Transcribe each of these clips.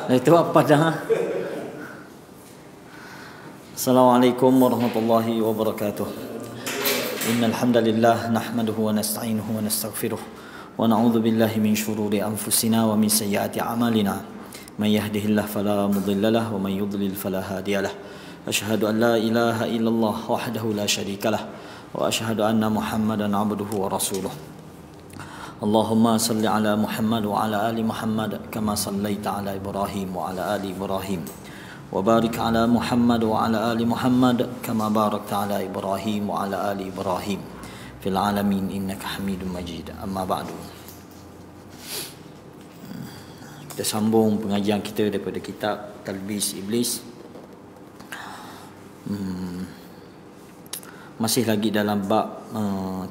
Itu apa dah? Assalamualaikum warahmatullahi wabarakatuh. Innal hamdalillah nahmaduhu wa nasta'inuhu wa nastaghfiruh wa na'udzu billahi min shururi anfusina wa min sayyiati a'malina. Man yahdihillahu fala mudilla lahu wa man yudlil fala hadiya lahu. Asyhadu an la ilaha illallah wahdahu la syarika lah wa asyhadu anna Muhammadan 'abduhu wa rasuluh. Allahumma salli ala Muhammad wa ala ali Muhammad kama sallaita ala Ibrahim wa ala ali Ibrahim wa barik ala Muhammad wa ala ali Muhammad kama barakta ala Ibrahim wa ala ali Ibrahim fil alamin innaka Hamidum Majid. Amma ba'du. Kita sambung pengajian kita daripada kitab Talbis Iblis. Masih lagi dalam bab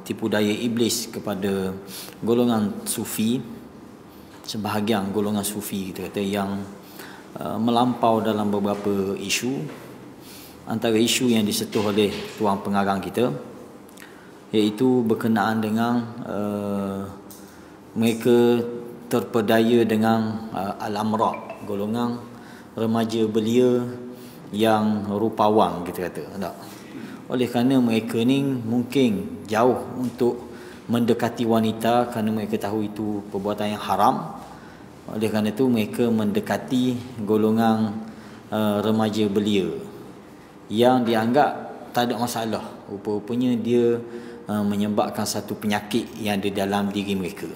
tipu daya iblis kepada golongan sufi, sebahagian golongan sufi kita kata yang melampau dalam beberapa isu. Antara isu yang disentuh oleh tuan pengarang kita iaitu berkenaan dengan mereka terpedaya dengan al-amra, golongan remaja belia yang rupawan kita kata, tak? Oleh kerana mereka ni mungkin jauh untuk mendekati wanita kerana mereka tahu itu perbuatan yang haram. Oleh kerana itu mereka mendekati golongan remaja belia yang dianggap tak ada masalah. Rupa-rupanya dia menyebabkan satu penyakit yang ada dalam diri mereka.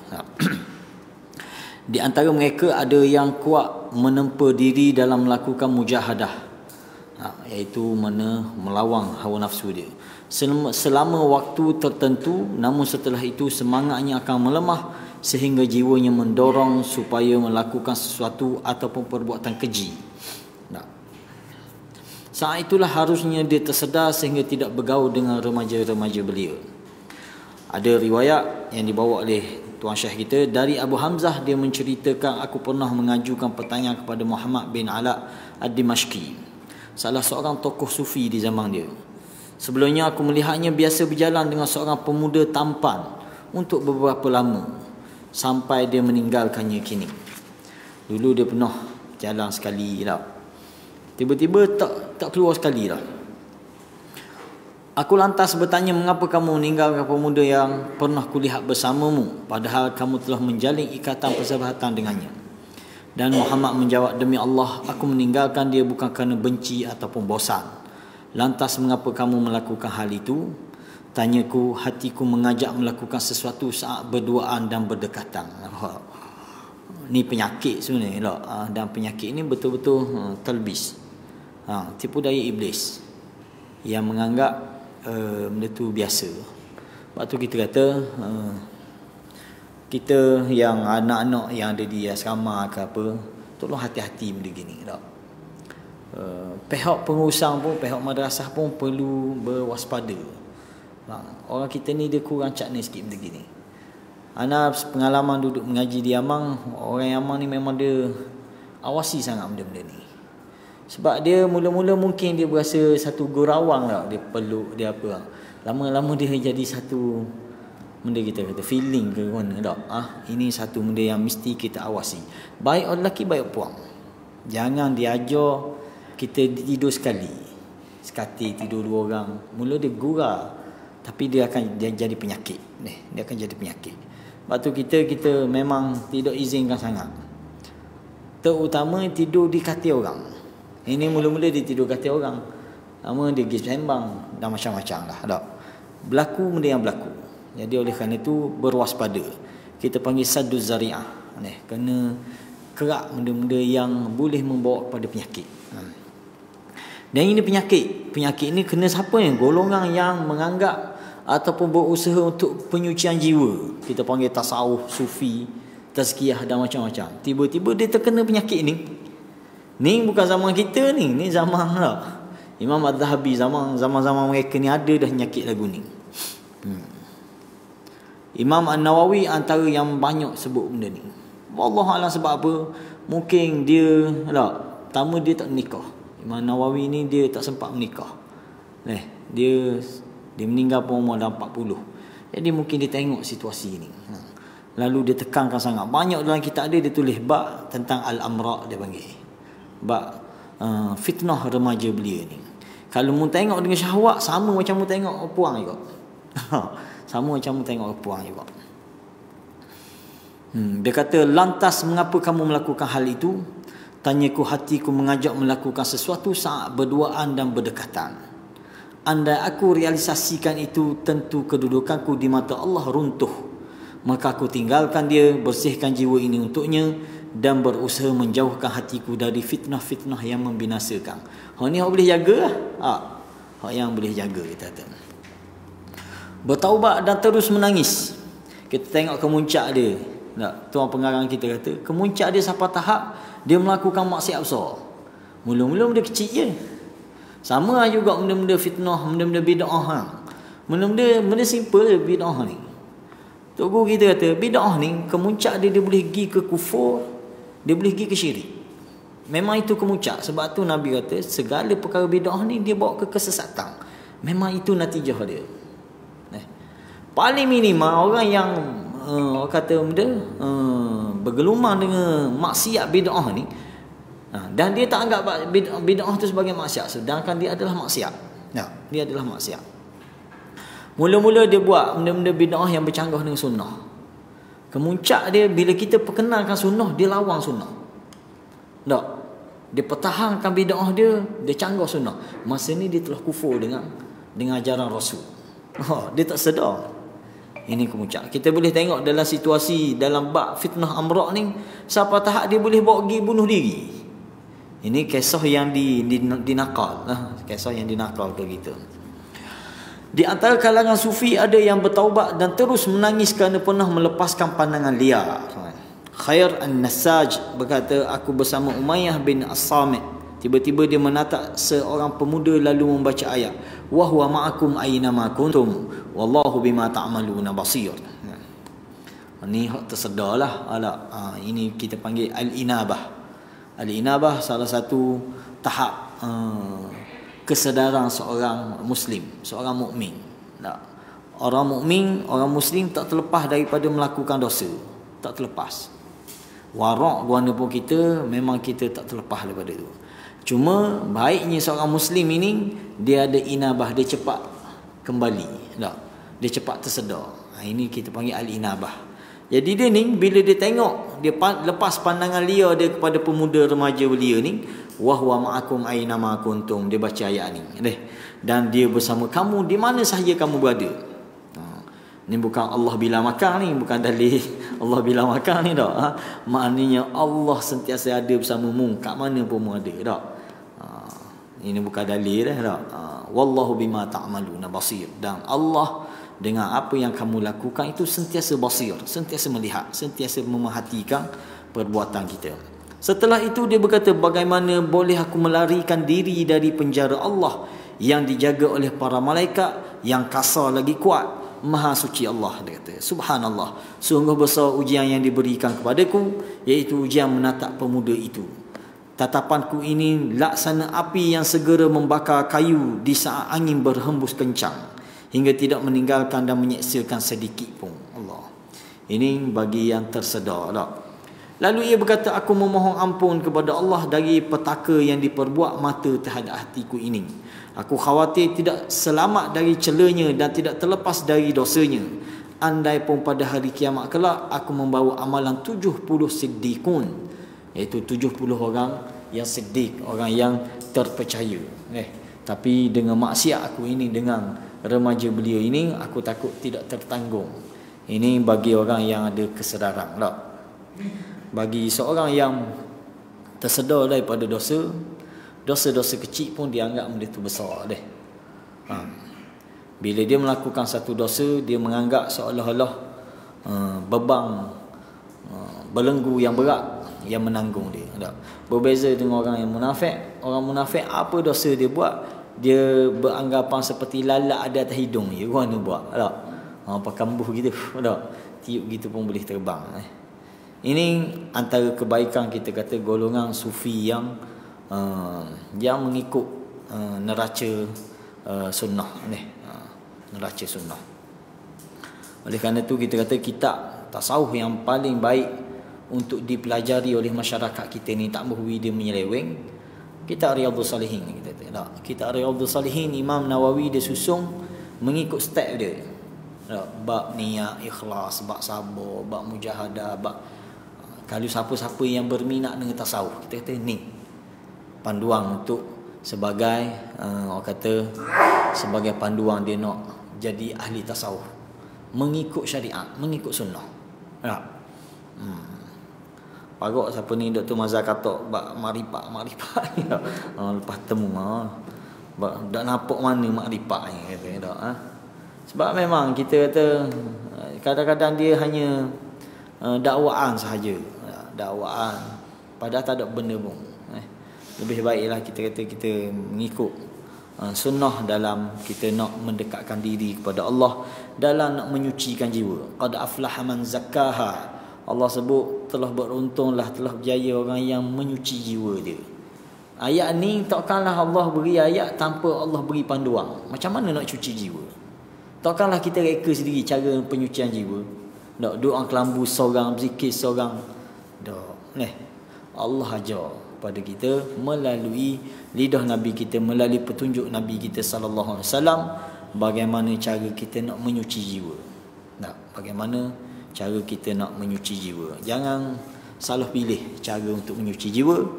Di antara mereka ada yang kuat menempa diri dalam melakukan mujahadah, iaitu melawang hawa nafsu dia selama waktu tertentu, namun setelah itu semangatnya akan melemah sehingga jiwanya mendorong supaya melakukan sesuatu ataupun perbuatan keji. Saat itulah harusnya dia tersedar sehingga tidak bergaul dengan remaja-remaja belia. Ada riwayat yang dibawa oleh Tuan Syekh kita dari Abu Hamzah, dia menceritakan, aku pernah mengajukan pertanyaan kepada Muhammad bin Ala ad-Dimashqi, salah seorang tokoh sufi di zaman dia. Sebelumnya aku melihatnya biasa berjalan dengan seorang pemuda tampan untuk beberapa lama sampai dia meninggalkannya kini. Dulu dia pernah jalan sekali lah, tiba-tiba tak keluar sekali lah. Aku lantas bertanya, mengapa kamu meninggalkan pemuda yang pernah kulihat bersamamu padahal kamu telah menjalin ikatan persahabatan dengannya? Dan Muhammad menjawab, demi Allah, aku meninggalkan dia bukan kerana benci ataupun bosan. Lantas mengapa kamu melakukan hal itu? Tanyaku, hatiku mengajak melakukan sesuatu saat berduaan dan berdekatan. Ni penyakit sebenarnya. Dan penyakit ini betul-betul talbis, tipu daya iblis yang menganggap benda tu biasa. Sebab tu kita kata kita yang anak-anak yang ada di asrama ke apa, tolong hati-hati benda gini, tak? Pihak pengurusan pun, pihak madrasah pun perlu berwaspada. Orang kita ni dia kurang cakna sikit benda gini. Ana pengalaman duduk mengaji di Amang, orang Amang ni memang dia awasi sangat benda-benda ni. Sebab dia mula-mula mungkin dia berasa satu gurawang lah, dia peluk, dia apa. Lama-lama dia jadi satu benda kita kata feeling ke mana tak? Ini satu benda yang mesti kita awasi. Baik orang lelaki, baik puang. Jangan diajar kita tidur sekali, sekati tidur dua orang. Mula dia gurau, tapi dia jadi penyakit. Dia akan jadi penyakit. Sebab tu kita memang tidak izinkan sangat, terutama tidur di katil orang. Ini mula-mula dia tidur katil orang, lama dia pergi sembang dan macam-macam lah, tak? Berlaku benda yang berlaku. Jadi oleh kerana itu berwaspada. Kita panggil sadduz zari'ah. Kena kerak benda-benda yang boleh membawa kepada penyakit. Dan ini penyakit. Penyakit ini kena siapa yang golongan yang menganggap ataupun berusaha untuk penyucian jiwa. Kita panggil tasawuf, sufi, tazkiyah dan macam-macam. Tiba-tiba dia terkena penyakit ni. Ni bukan zaman kita ni zaman lah Imam Az-Zahabi, zaman-zaman mereka ni ada dah penyakit lagu ni. Imam An-Nawawi antara yang banyak sebut benda ni. Wallahualam sebab apa? Mungkin dia pertama dia tak nikah. Imam Nawawi ni dia tak sempat menikah. Dia meninggal pun umur dah 40. Jadi mungkin dia tengok situasi ni. Lalu dia tekankan sangat. Banyak dalam kitab dia tulis bab tentang al-amra, dia panggil. Bab fitnah remaja belia ni. Kalau mu tengok dengan syahwat, sama macam mu tengok puang juga. Sama macam mu tengok puang juga. Dia kata, lantas mengapa kamu melakukan hal itu? Tanyaku, hatiku mengajak melakukan sesuatu saat berduaan dan berdekatan. Andai aku realisasikan itu, tentu kedudukanku di mata Allah runtuh. Maka aku tinggalkan dia, bersihkan jiwa ini untuknya, dan berusaha menjauhkan hatiku dari fitnah-fitnah yang membinasakan. Hak ni hak boleh jaga lah. Hak yang boleh jaga, kita kata. Bertaubat dan terus menangis. Kita tengok kemuncak dia. Tuan pengarang kita kata, kemuncak dia sampai tahap dia melakukan maksiat besar. Mula-mula benda kecil je. Sama juga benda-benda fitnah, benda-benda bid'ah. Benda simple je bid'ah ni. Tok Guru kita kata, bid'ah ni kemuncak dia boleh pergi ke kufur, dia boleh pergi ke syirik. Memang itu kemuncak. Sebab tu Nabi kata, segala perkara bid'ah ni dia bawa ke kesesatan. Memang itu natijah dia. Paling minima orang yang kata benda bergelumang dengan maksiat bid'ah ni, dan dia tak anggap bid'ah tu sebagai maksiat, sedangkan dia adalah maksiat. Dia adalah maksiat. Mula-mula dia buat benda-benda bid'ah yang bercanggah dengan sunnah. Kemuncak dia bila kita perkenalkan sunnah, dia lawan sunnah. Tak. Dia pertahankan bid'ah dia canggah sunnah. Masa ni dia telah kufur dengan ajaran Rasul. Dia tak sedar. Ini kemuncak. Kita boleh tengok dalam situasi dalam bab fitnah amra' ni, sampai tahap dia boleh bawa pergi bunuh diri. Ini kisah yang dinakal. Kisah yang dinakal ke kita. Di antara kalangan sufi ada yang bertaubat dan terus menangis kerana pernah melepaskan pandangan liar. Khair An-Nassaj berkata, aku bersama Umayyah bin As-Samit. Tiba-tiba dia menatap seorang pemuda lalu membaca ayat, wa huwa ma'akum aina ma kuntum wallahu bima ta'maluna basir. Ini hak tersedarlah. Ini kita panggil al-inabah. Al-inabah salah satu tahap kesedaran seorang muslim, seorang mukmin. Orang mukmin, orang muslim tak terlepas daripada melakukan dosa. Tak terlepas. Warak guana pun kita, memang kita tak terlepas daripada itu. Cuma baiknya seorang muslim ini, dia ada inabah, dia cepat kembali. Dia cepat tersedar. Ini kita panggil al-inabah. Jadi dia ni bila dia tengok, dia lepas pandangan liar dia kepada pemuda remaja belia ni, wa huwa ma'akum aina ma kuntum, dia baca ayat ni. Dan dia bersama kamu di mana sahaja kamu berada. Ni bukan Allah bila makan ni, bukan dalil Allah bila makan ni dak. Maknanya Allah sentiasa ada bersamamu kat mana pun mu ada dak. Ini bukan dalil dak. Wallahu bima ta'maluna basir. Dan Allah dengan apa yang kamu lakukan itu sentiasa basir, sentiasa melihat, sentiasa memerhatikan perbuatan kita. Setelah itu dia berkata, bagaimana boleh aku melarikan diri dari penjara Allah yang dijaga oleh para malaikat yang kasar lagi kuat. Maha suci Allah, dia kata. Subhanallah, sungguh besar ujian yang diberikan kepadaku, iaitu ujian menatap pemuda itu. Tatapanku ini laksana api yang segera membakar kayu di saat angin berhembus kencang, hingga tidak meninggalkan dan menyeksakan sedikit pun. Allah. Ini bagi yang tersedar tak? Lalu ia berkata, aku memohon ampun kepada Allah dari petaka yang diperbuat mata terhadap hatiku ini. Aku khawatir tidak selamat dari celanya dan tidak terlepas dari dosanya. Andai pun pada hari kiamat kelak aku membawa amalan 70 siddiqun, iaitu 70 orang yang siddiq, orang yang terpercaya. Tapi dengan maksiat aku ini, dengan remaja belia ini, aku takut tidak tertanggung. Ini bagi orang yang ada kesedaran tak? Bagi seorang yang tersedar daripada dosa-dosa kecil pun dianggap benda tu besar deh. Bila dia melakukan satu dosa, dia menganggap seolah-olah beban belenggu yang berat yang menanggung dia. Tak? Berbeza dengan orang yang munafik. Orang munafik apa dosa dia buat, dia beranggapan seperti lalat ada atas hidung dia. Orang tu buat tak? Apa kambuh gitu tak? Tiup gitu pun boleh terbang. Ini antara kebaikan kita kata golongan sufi yang mengikut neraca sunnah ni, neraca sunnah. Oleh kerana itu kita kata tasawuf yang paling baik untuk dipelajari oleh masyarakat kita ni, tak mahu dia menyeleweng, kitab Riyadhus Salihin. Kitab Riyadhus Salihin Imam Nawawi dia susung mengikut step dia. Bab niat, ikhlas, bab sabar, bab mujahadah, bab kalau siapa-siapa yang berminat dengan tasawuf, kita kata ni panduan untuk sebagai orang kata sebagai panduan dia nak jadi ahli tasawuf, mengikut syariat, mengikut sunnah. Pagok siapa ni Dr. Mazhar Katok bab makrifat lepas temu dak nampak mana makrifat ni kata dak. Sebab memang kita kata kadang-kadang dia hanya dakwaan sahaja, dakwaan padahal tak ada benda pun. Lebih baiklah kita kata kita mengikut sunnah dalam kita nak mendekatkan diri kepada Allah, dalam nak menyucikan jiwa. Qad aflaha man zakkaha. Allah sebut telah beruntunglah, telah berjaya orang yang menyuci jiwa dia. Ayat ni takkanlah Allah beri ayat tanpa Allah beri panduan. Macam mana nak cuci jiwa? Takkanlah kita reka sendiri cara penyucian jiwa. Nak doa kelambu seorang, berzikir seorang. Tak. Allah ajar pada kita melalui lidah Nabi kita, melalui petunjuk Nabi kita sallallahu alaihi wasallam, bagaimana cara kita nak menyuci jiwa. Bagaimana cara kita nak menyuci jiwa. Jangan salah pilih cara untuk menyuci jiwa.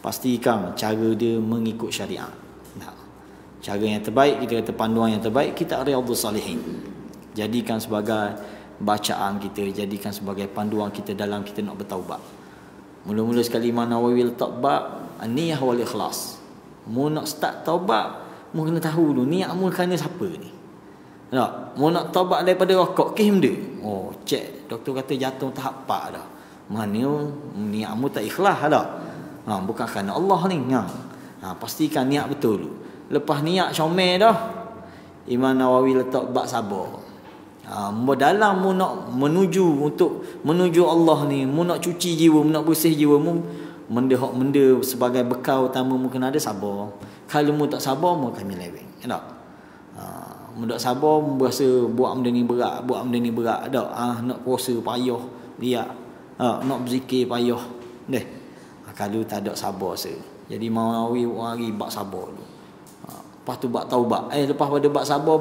Pastikan cara dia mengikut syariat. Cara yang terbaik, kita kata panduan yang terbaik, kita Riyadhus Salihin. Jadikan sebagai bacaan kita, jadikan sebagai panduan kita dalam kita nak bertaubat. Mula-mula sekali Imam Nawawi letak bab an-niyah wal ikhlas. Mu nak start taubat, mu kena tahu dulu niat mu kerana siapa ni. Tak, mu nak taubat daripada rokok ke benda? Oh, cek. Doktor kata jatuh tahap 4 dah. Mana niat mu tak ikhlas dah. Bukan kerana Allah ni. Pastikan niat betul dulu. Lepas niat comel dah, Imam Nawawi letak bab sabar. Dalam mu nak menuju Allah ni, mu nak cuci jiwa, mu nak bersih jiwa mu, benda sebagai bekal utama mu kena ada sabar. Kalau mu tak sabar, mu akan menyeleweng. Tak? Mu tak sabar, mu berasa buat benda ni berat, tak? Nak puasa payah dia. Nak berzikir payah. Kalau tak ada sabar jadi Imam Nawawi hari bab sabar dulu. Lepas tu bab taubat. Lepas pada bab sabar,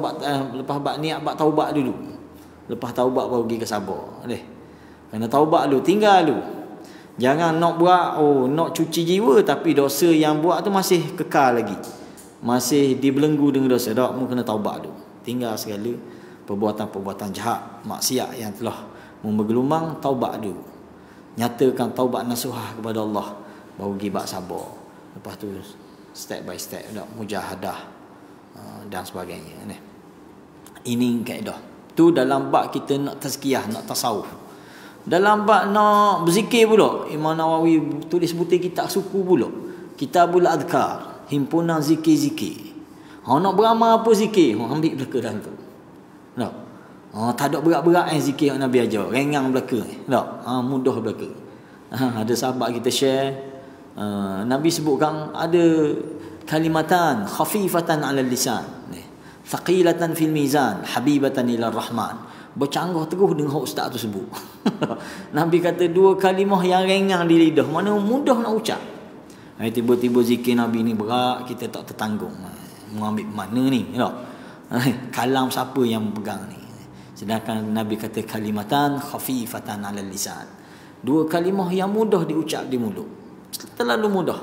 lepas bab niat, bab taubat dulu. Lepas taubat baru pergi ke sabar. Kena taubat dulu, tinggal dulu. Jangan nak buat, nak cuci jiwa tapi dosa yang buat tu masih kekal lagi. Masih dibelenggu dengan dosa. Tak, mu kena taubat dulu. Tinggal segala perbuatan-perbuatan jahat, maksiat yang telah bergelumang, taubat dulu. Nyatakan taubat nasuhah kepada Allah, baru pergi bab sabar. Lepas tu step by step, mujahadah dan sebagainya. Ini kaedah. Tu dalam bab kita nak tazkiyah, nak tasawuf. Dalam bab nak berzikir pula, Imam Nawawi tulis butir kitab suku pula. Kitabul Adhkar, himpunan zikir-zikir. Nak beramal apa zikir? Ambil belaka dalam tu. Tak? Tak ada berat-berat zikir yang Nabi ajar. Rengang belaka. Tak? Mudah belaka. Ada sahabat kita share, Nabi sebutkan ada kalimatan khafifatan 'ala lisan, thaqilatan fil mizan, habibatan ila rahman. Bercanggah terus dengan hak ustaz tu sebut. Nabi kata 2 kalimah yang ringan di lidah, mana mudah nak ucap. Tiba-tiba zikir Nabi ni berat, kita tak tertanggung. Mengambil mana ni? Tak? Kalam siapa yang pegang ni? Sedangkan Nabi kata kalimatan khafifatan 'ala lisan. 2 kalimah yang mudah diucap di mulut. Terlalu mudah.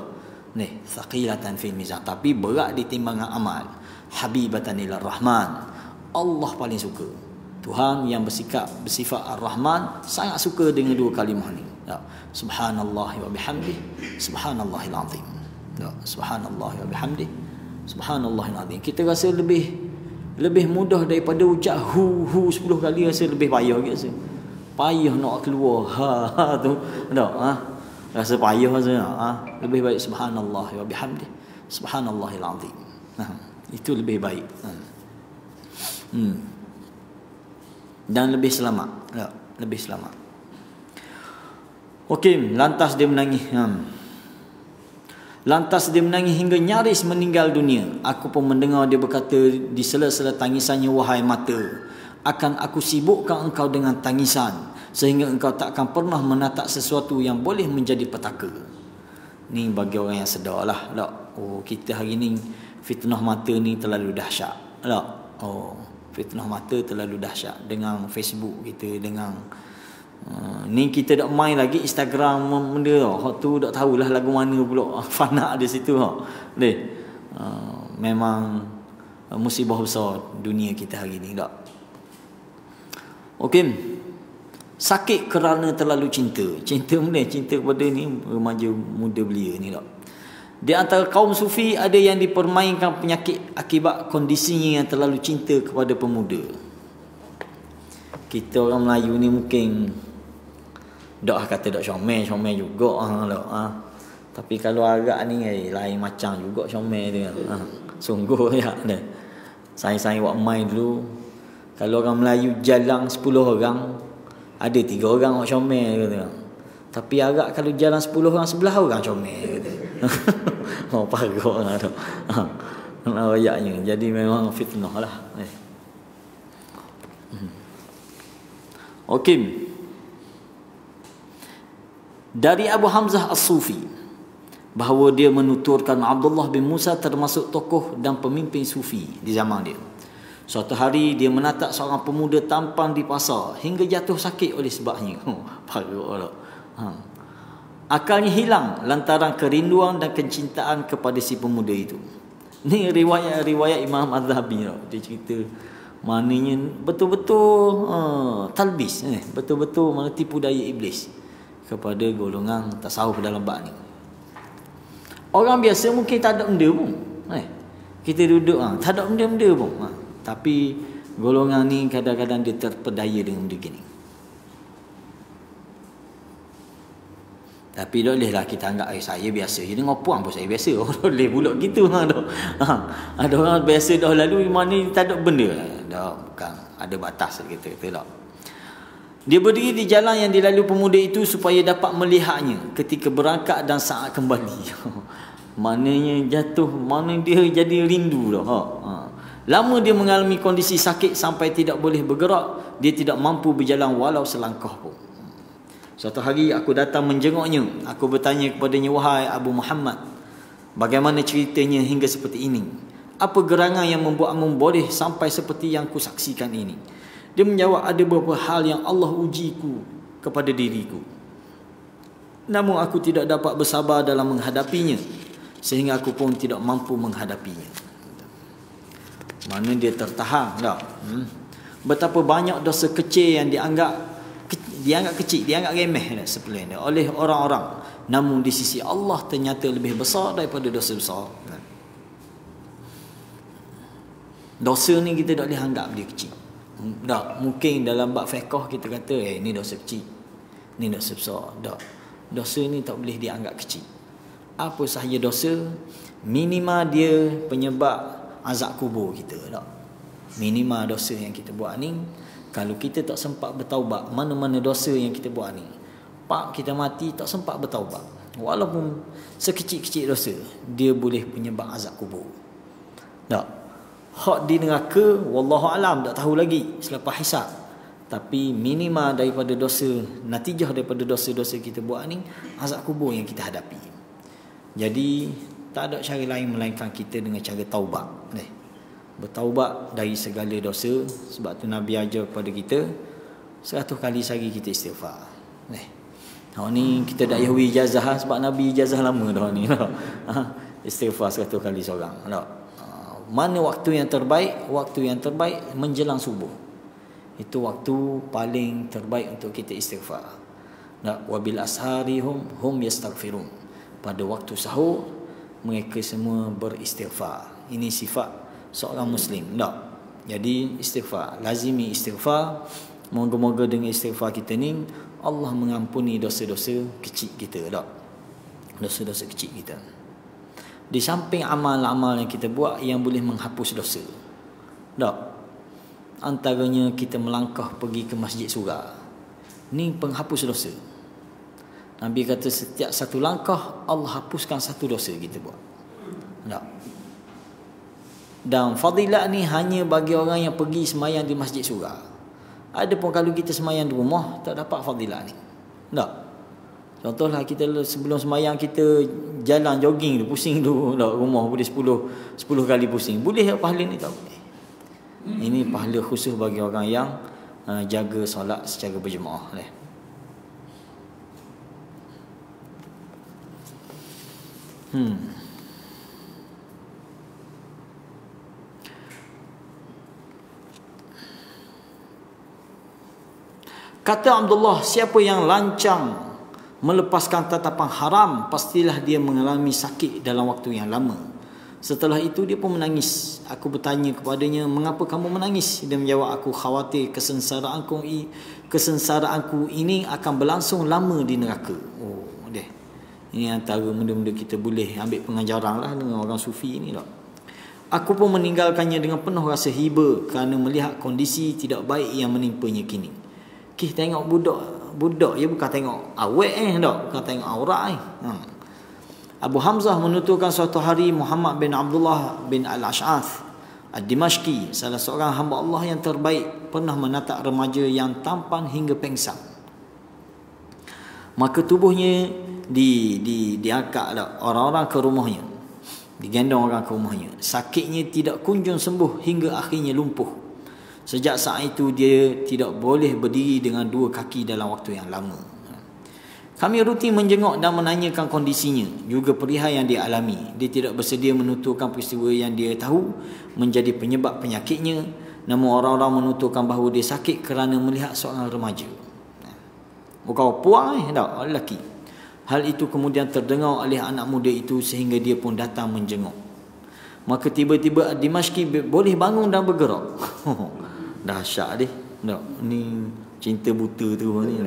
Thaqilatan fil mizan, tapi berat di timbangan amal. Habibatan ila rahman. Allah paling suka. Tuhan yang bersifat Ar-Rahman sangat suka dengan 2 kalimah ni. Subhanallah wa bihamdihi, subhanallahil azim. Subhanallah wa bihamdihi, subhanallahil azim. Kita rasa lebih mudah daripada ucap hu 10 kali, rasa lebih payah rasa. Payah nak keluar tu. Tak? Rasa payah rasa. Lebih baik subhanallah wa bihamdihi, subhanallahil azim. Itu lebih baik. Dan lebih selamat. Lebih selamat. Okey, lantas dia menangis. Lantas dia menangis hingga nyaris meninggal dunia. Aku pun mendengar dia berkata di sela-sela tangisannya, wahai mata, akan aku sibukkan engkau dengan tangisan sehingga engkau tak akan pernah menatap sesuatu yang boleh menjadi petaka. Ni bagi orang yang sedar lah. Tak? Oh, kita hari ni fitnah mata ni terlalu dahsyat. Tak? Oh, fitnah mata terlalu dahsyat dengan Facebook kita, dengan ni kita dak main lagi Instagram benda tau. Hak tu dak tahulah lagu mana pula. Fana di situ ha. Memang musibah besar dunia kita hari ni tak. Okey. Sakit kerana terlalu cinta. Cinta mana? Cinta kepada ni remaja muda belia ni tak. Di antara kaum sufi ada yang dipermainkan penyakit akibat kondisinya yang terlalu cinta kepada pemuda. Kita orang Melayu ni mungkin dak kata dak comel juga Tapi kalau agak ni lain macam juga comel dia. Sungguh ya dah. Saya buat main dulu. Kalau orang Melayu jalan 10 orang, ada 3 orang orang comel kata. Tapi agak kalau jalan 10 orang 11 orang comel kata. Oh parah lah tu. Ayatnya. Jadi memang fitnah lah. Okey. Dari Abu Hamzah As-Sufi bahawa dia menuturkan Abdullah bin Musa termasuk tokoh dan pemimpin sufi di zaman dia. Suatu hari dia menatap seorang pemuda tampan di pasar hingga jatuh sakit oleh sebabnya. Parah. Akalnya hilang lantaran kerinduan dan kecintaan kepada si pemuda itu. Ni riwayat Imam Az-Zahabi tau. Dia cerita maknanya betul-betul talbis, betul-betul mana tipu daya iblis kepada golongan tasawuf dalam bab ni. Orang biasa mungkin tak ada benda pun. Kita duduk tak ada benda-benda pun. Tapi golongan ni kadang-kadang dia terpedaya dengan benda gini. Tapi tak bolehlah kita anggap saya biasa je dengan puan pun saya biasa. Boleh pula gitu ada orang biasa dah lalu mana tak ada benda. Dah bukan ada batas kita tak. Dia berdiri di jalan yang dilalui pemuda itu supaya dapat melihatnya ketika berangkat dan saat kembali. Maknanya jatuh, mana dia jadi rindu dah. Lama dia mengalami kondisi sakit sampai tidak boleh bergerak. Dia tidak mampu berjalan walau selangkah pun. Suatu hari aku datang menjenguknya. Aku bertanya kepadanya, wahai Abu Muhammad, bagaimana ceritanya hingga seperti ini? Apa gerangan yang membuatmu boleh sampai seperti yang kusaksikan ini? Dia menjawab, ada beberapa hal yang Allah ujiku kepada diriku. Namun aku tidak dapat bersabar dalam menghadapinya, sehingga aku pun tidak mampu menghadapinya. Mana dia tertahan tak? Betapa banyak dosa kecil yang dianggap kecil, dianggap remeh sepele oleh orang-orang, namun di sisi Allah ternyata lebih besar daripada dosa besar. Dosa ni kita tak boleh anggap dia kecil. Tak, mungkin dalam bab fiqh kita kata ni dosa kecil, ni dosa besar. Tak, dosa ni tak boleh dianggap kecil. Apa sahaja dosa, minima dia penyebab azab kubur kita tak? Minima dosa yang kita buat ni, kalau kita tak sempat bertaubat, mana-mana dosa yang kita buat ni, pak kita mati tak sempat bertaubat, walaupun sekecil-kecil dosa, dia boleh penyebab azab kubur. Tak? Hak di neraka wallahu alam tak tahu lagi selepas hisab. Tapi minima daripada dosa, natijah daripada dosa-dosa kita buat ni, azab kubur yang kita hadapi. Jadi tak ada cara lain melainkan kita dengan cara taubat. Bertaubat dari segala dosa. Sebab tu Nabi ajar kepada kita 100 kali sehari kita istighfar. Ni kita dah yahui ijazah sebab Nabi ijazah lama dah ni. Istighfar 100 kali seorang. Mana waktu yang terbaik? Waktu yang terbaik menjelang subuh. Itu waktu paling terbaik untuk kita istighfar. Wabil ashari hum yastaghfirun. Pada waktu sahur mereka semua beristighfar. Ini sifat seorang Muslim. Tak? Jadi istighfar, lazimi istighfar. Moga-moga dengan istighfar kita ni Allah mengampuni dosa-dosa kecil kita. Tak? Dosa-dosa kecil kita. Di samping amal-amal yang kita buat yang boleh menghapus dosa. Tak? Antaranya kita melangkah pergi ke masjid surah. Ni penghapus dosa. Nabi kata setiap satu langkah Allah hapuskan satu dosa kita buat. Tak? Dan fadilat ni hanya bagi orang yang pergi sembahyang di masjid surah. Adapun kalau kita semayang di rumah, tak dapat fadilah ni. Tak. Contohlah kita sebelum semayang kita jalan jogging tu, pusing tu tak, rumah boleh 10 kali pusing. Boleh tak pahala ni? Tak boleh. Ini pahala khusus bagi orang yang jaga solat secara berjemaah. Kata Abdullah, siapa yang lancang melepaskan tatapan haram, pastilah dia mengalami sakit dalam waktu yang lama. Setelah itu dia pun menangis. Aku bertanya kepadanya, mengapa kamu menangis? Dia menjawab, aku khawatir kesensaraanku ini akan berlangsung lama di neraka. Oh, deh. Ini antara benda-benda kita boleh ambil pengajaran lah dengan orang sufi ni tak. Aku pun meninggalkannya dengan penuh rasa hiba kerana melihat kondisi tidak baik yang menimpanya kini. Tengok budak ya, bukan tengok awet tak, bukan tengok aurat Abu Hamzah menuturkan suatu hari Muhammad bin Abdullah bin Al-Ash'ath Ad-Dimashqi, salah seorang hamba Allah yang terbaik, pernah menatap remaja yang tampan hingga pengsan. Maka tubuhnya diangkat orang-orang ke rumahnya, digendong orang ke rumahnya. Sakitnya tidak kunjung sembuh hingga akhirnya lumpuh. Sejak saat itu dia tidak boleh berdiri dengan dua kaki dalam waktu yang lama. Kami rutin menjenguk dan menanyakan kondisinya, juga perihal yang dia alami. Dia tidak bersedia menuturkan peristiwa yang dia tahu menjadi penyebab penyakitnya, namun orang-orang menuturkan bahawa dia sakit kerana melihat seorang remaja. Bukan puan tak, lelaki. Hal itu kemudian terdengar oleh anak muda itu sehingga dia pun datang menjenguk. Maka tiba-tiba Dimashqi boleh bangun dan bergerak. Dahsyat deh. Ni cinta buta tu ni.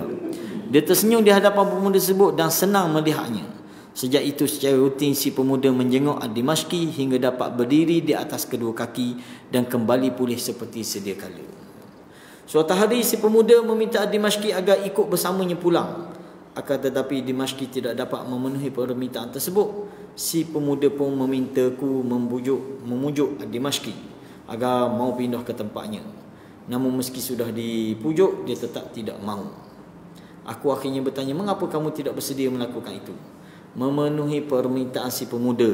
Dia tersenyum di hadapan pemuda tersebut dan senang melihatnya. Sejak itu secara rutin si pemuda menjenguk Dimashqi hingga dapat berdiri di atas kedua kaki dan kembali pulih seperti sedia kala. Suatu hari si pemuda meminta Dimashqi agar ikut bersamanya pulang. Akan tetapi Dimashqi tidak dapat memenuhi permintaan tersebut. Si pemuda pun memintaku memujuk Dimashqi agar mau pindah ke tempatnya. Namun meski sudah dipujuk, dia tetap tidak mahu. Aku akhirnya bertanya, mengapa kamu tidak bersedia melakukan itu? Memenuhi permintaan si pemuda.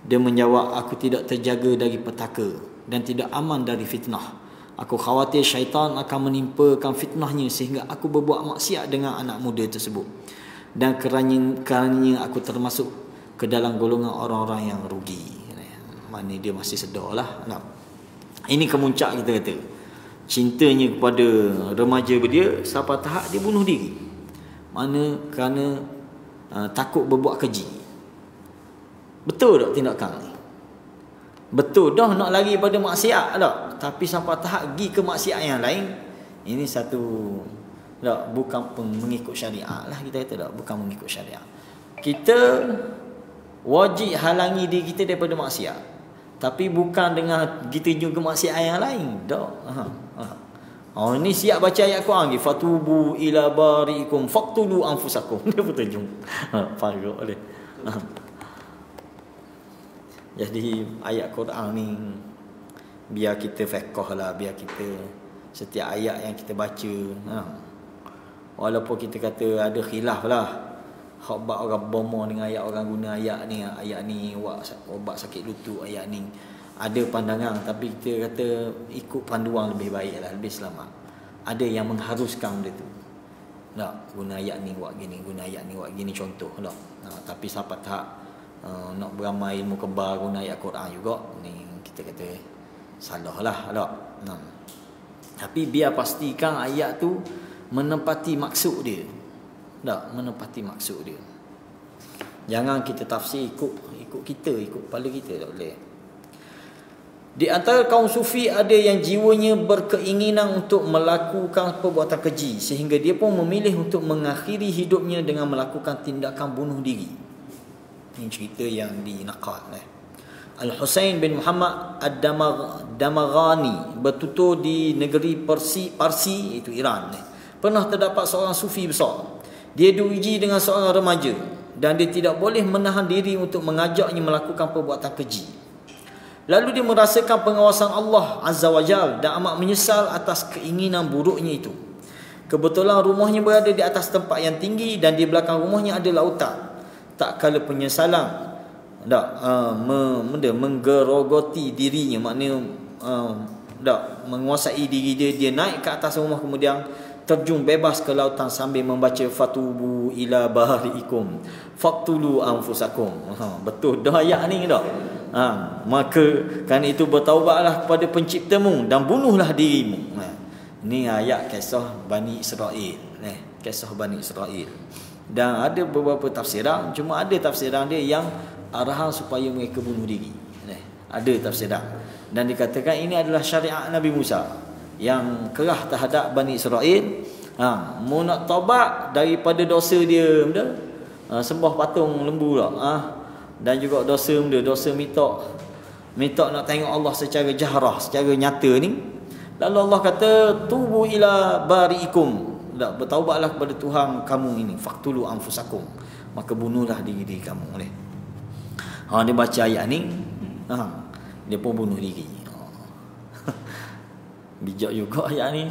Dia menjawab, aku tidak terjaga dari petaka dan tidak aman dari fitnah. Aku khawatir syaitan akan menimpakan fitnahnya sehingga aku berbuat maksiat dengan anak muda tersebut. Dan kerana aku termasuk ke dalam golongan orang-orang yang rugi. Mana dia masih sedar lah. Ini kemuncak kita kata. Cintanya kepada remaja dia sampai tahap dia bunuh diri. Mana kerana takut berbuat keji. Betul tak tindakan ni? Betul dah nak lari pada maksiat tak? Tapi sampai tahap pergi ke maksiat yang lain. Ini satu tak, bukan mengikut syariat lah kita kata tak, bukan mengikut syariat. Kita wajib halangi diri kita daripada maksiat. Tapi bukan dengan kita juga maksiat yang lain. Tak. Ini siap baca ayat Quran lagi. Fatubu ila bari'ikum faqtulu anfusakum. Dia pun terjung. Faruk dia. Jadi ayat Quran ni biar kita fiqh lah, biar kita setiap ayat yang kita baca, walaupun kita kata ada khilaf lah, khabar orang bomo dengan ayat, orang guna ayat ni ubat sakit lutut, ayat ni ada pandangan, tapi kita kata ikut panduan lebih baik lah, lebih selamat. Ada yang mengharuskan benda tu tak, guna ayat ni buat gini, guna ayat ni buat gini, contoh tak. Tapi sampai tahap nak beramal ilmu kebal guna ayat Quran juga, ni kita kata salah lah tak. Tapi biar pastikan ayat tu menepati maksud dia tak, menepati maksud dia. Jangan kita tafsir ikut kita, ikut kepala kita, tak boleh. Di antara kaum sufi ada yang jiwanya berkeinginan untuk melakukan perbuatan keji sehingga dia pun memilih untuk mengakhiri hidupnya dengan melakukan tindakan bunuh diri. Ini cerita yang dinaqal Al-Husain bin Muhammad Ad-Damaghani bertutur di negeri Parsi itu Iran. Pernah terdapat seorang sufi besar. Dia diuji dengan seorang remaja dan dia tidak boleh menahan diri untuk mengajaknya melakukan perbuatan keji. Lalu dia merasakan pengawasan Allah Azza wa Jal dan amat menyesal atas keinginan buruknya itu. Kebetulan rumahnya berada di atas tempat yang tinggi dan di belakang rumahnya ada lautan. Tak kala penyesalan menggerogoti dirinya, maknanya menguasai diri dia, dia naik ke atas rumah kemudian terjun bebas ke lautan sambil membaca fatubu ila baharikum faqtulu anfusakum. Betul dah ayat ni dah. Maka kerana itu bertaubatlah kepada penciptamu dan bunuhlah dirimu. Ni ayat kisah Bani Israel, kisah Bani Israel. Dan ada beberapa tafsiran, cuma ada tafsiran dia yang arahan supaya mereka bunuh diri. Ada tafsiran. Dan dikatakan ini adalah syariat Nabi Musa yang kerah terhadap Bani Israel. Mau nak taubat daripada dosa dia, sembah patung lembu lah. Dan juga dosa minta nak tengok Allah secara jahrah, secara nyata ni. Lalu Allah kata tubu ila bariikum, bertaubatlah kepada Tuhan kamu ini, faqtulu anfusakum, maka bunuhlah diri kamu. Dia baca ayat ni, dia pun bunuh diri. Bijak juga ayat ni.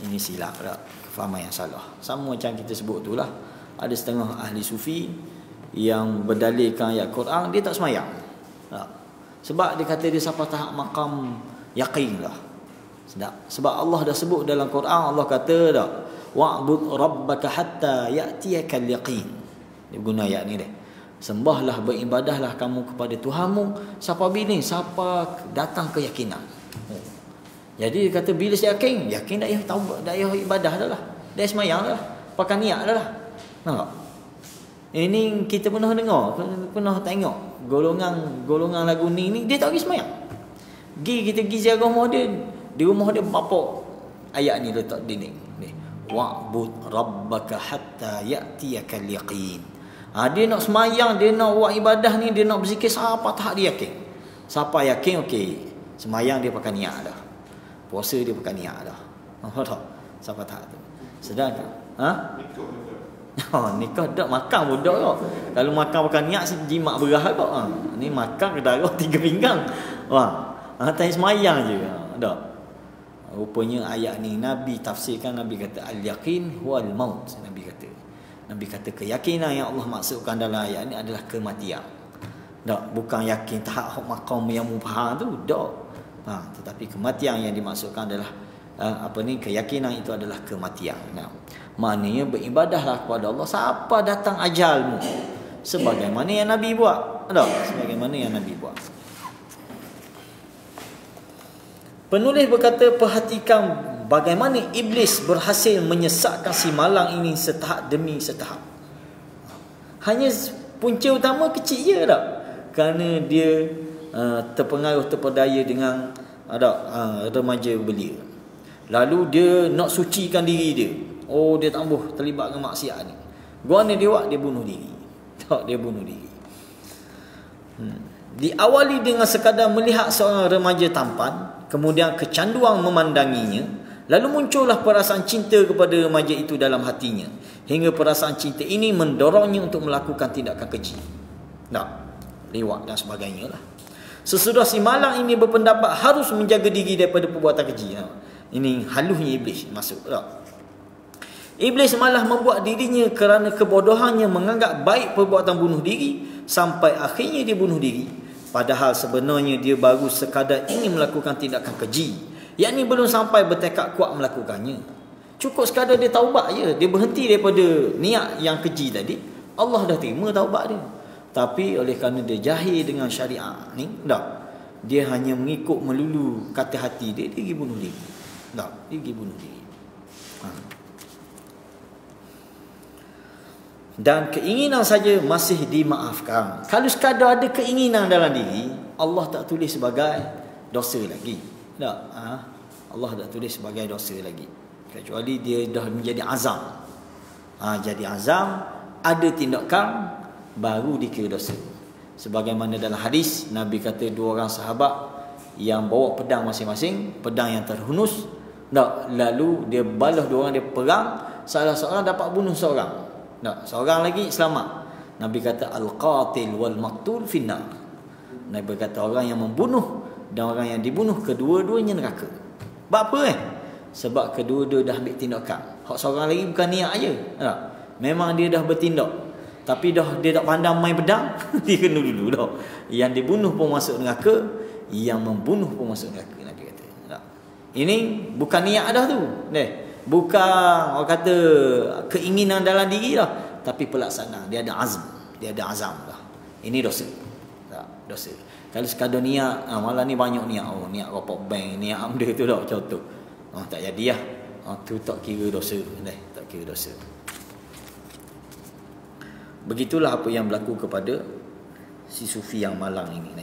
Ini silap tak? Fahaman yang salah. Sama macam kita sebut tu lah. Ada setengah ahli sufi yang berdalilkan ayat Quran, dia tak semayang. Sebab dia kata dia sampai tahap maqam yaqin lah. Sebab Allah dah sebut dalam Quran, Allah kata dah, wa'bud rabbaka hatta ya'tiyakal yaqin. Dia guna ayat ni dia. Sembahlah, beribadahlah kamu kepada Tuhanmu siapa bila datang keyakinan. Jadi dia kata bila saya yakin dah payah taubat, dah payah ibadah dah lah. Dah semayang dah lah. Pakai niat dah lah. Nampak? Ini kita pernah dengar, pernah tengok golongan lagu ni dia tak pergi semayang. Kita pergi ziarah rumah dia, di rumah dia bapak ayat ni letak dinding ni. Wa'bud rabbaka hatta ya'tiyakal yaqin. Dia nak semayang, dia nak buat ibadah ni, dia nak berzikir siapa tak dia yakin. Siapa yakin okey, semayang dia pakai niat dah. Puasa dia pakai niat dah. Tak? Siapa tak tu. Sedangkan nikah dak makan budak kau. Kalau makan pakai niat jimat berah kau. Ni makan darah 3 pinggang. Tanya semayang je. Tak. Rupanya ayat ni Nabi tafsirkan, Nabi kata al-yaqin huwal maut. Nabi kata keyakinan yang Allah maksudkan dalam ayat ni adalah kematian. Tak, bukan yakin tahap maqam yang mubham tu, tak. Tetapi kematian yang dimaksudkan adalah keyakinan itu adalah kematian. Maknanya beribadahlah kepada Allah siapa datang ajalmu, sebagaimana yang Nabi buat. Sebagaimana yang Nabi buat. Penulis berkata, perhatikan bagaimana iblis berhasil menyesatkan si malang ini setahap demi setahap. Hanya punca utama kecil je tak? Kerana dia terpengaruh, terpedaya dengan remaja belia. Lalu dia nak sucikan diri dia. Dia tak boleh terlibat dengan maksiat ni. Guana dia buat, dia bunuh diri. Tak, dia bunuh diri. Diawali dengan sekadar melihat seorang remaja tampan, kemudian kecanduan memandanginya, lalu muncullah perasaan cinta kepada remaja itu dalam hatinya, hingga perasaan cinta ini mendorongnya untuk melakukan tindakan keji. Lewat dan sebagainya lah. Sesudah si malang ini berpendapat harus menjaga diri daripada perbuatan keji. Ini halusnya iblis masuk. Iblis malah membuat dirinya kerana kebodohannya menganggap baik perbuatan bunuh diri, sampai akhirnya dia bunuh diri. Padahal sebenarnya dia baru sekadar ingin melakukan tindakan keji, yakni belum sampai bertekad kuat melakukannya. Cukup sekadar dia taubat je, dia berhenti daripada niat yang keji tadi, Allah dah terima taubat dia. Tapi oleh kerana dia jahil dengan syariat ni, dia hanya mengikut melulu kata hati dia, dia pergi bunuh diri. Dia pergi bunuh diri. Dan keinginan saja masih dimaafkan. Kalau sekadar ada keinginan dalam diri, Allah tak tulis sebagai dosa lagi. Allah tak tulis sebagai dosa lagi, kecuali dia dah menjadi azam. Jadi azam, ada tindakan, baru dikira dosa. Sebagaimana dalam hadis Nabi kata 2 orang sahabat yang bawa pedang masing-masing, pedang yang terhunus, lalu dia balas 2 orang, dia perang, salah seorang dapat bunuh seorang, seorang lagi selamat. Nabi kata al-qatil wal maqtul finnar. Nabi berkata orang yang membunuh dan orang yang dibunuh kedua-duanya neraka. Sebab apa Sebab kedua-dua dah ambil tindakan. Hak seorang lagi bukan niat aja. Tak? Memang dia dah bertindak. Tapi dia tak pandang main pedang, dia kena dulu dah. Yang dibunuh pun masuk neraka, yang membunuh pun masuk neraka, Nabi kata. Tak? Ini bukan niat dah tu. Bukan orang kata keinginan dalam diri dah, tapi pelaksanaan. Dia ada azam. Dia ada azam dah. Ini dosa. Tak? Dosa. Kalau sekadar niat, malah ni banyak niat. Niat ropok bank, niat amda tu dah contoh. Tak jadi lah. Tu tak kira dosa. Tak kira dosa. Begitulah apa yang berlaku kepada si sufi yang malang ini.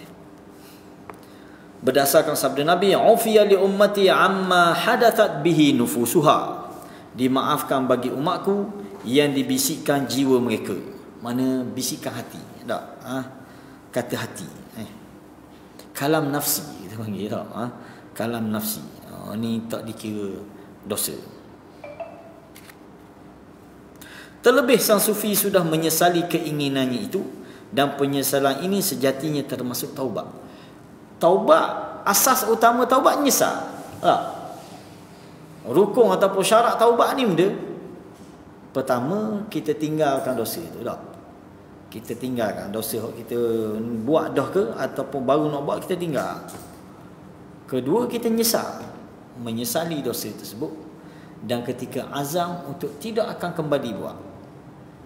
Berdasarkan sabda Nabi, "Ufiya li ummati amma hadathat bihi nufusuha." Dimaafkan bagi umatku yang dibisikkan jiwa mereka. Mana bisikkan hati. Tak? Kata hati. Kalam nafsi kita panggil tak? Kalam nafsi. Ni tak dikira dosa. Terlebih sang sufi sudah menyesali keinginannya itu, dan penyesalan ini sejatinya termasuk taubat. Taubat, asas utama taubat menyesal. Rukun ataupun syarat taubat ni benda pertama, kita tinggalkan dosa itu dah. Kita tinggalkan dosa kita buat dah ke ataupun baru nak buat, kita tinggal. Kedua, kita menyesali dosa tersebut, dan ketika azam untuk tidak akan kembali buat,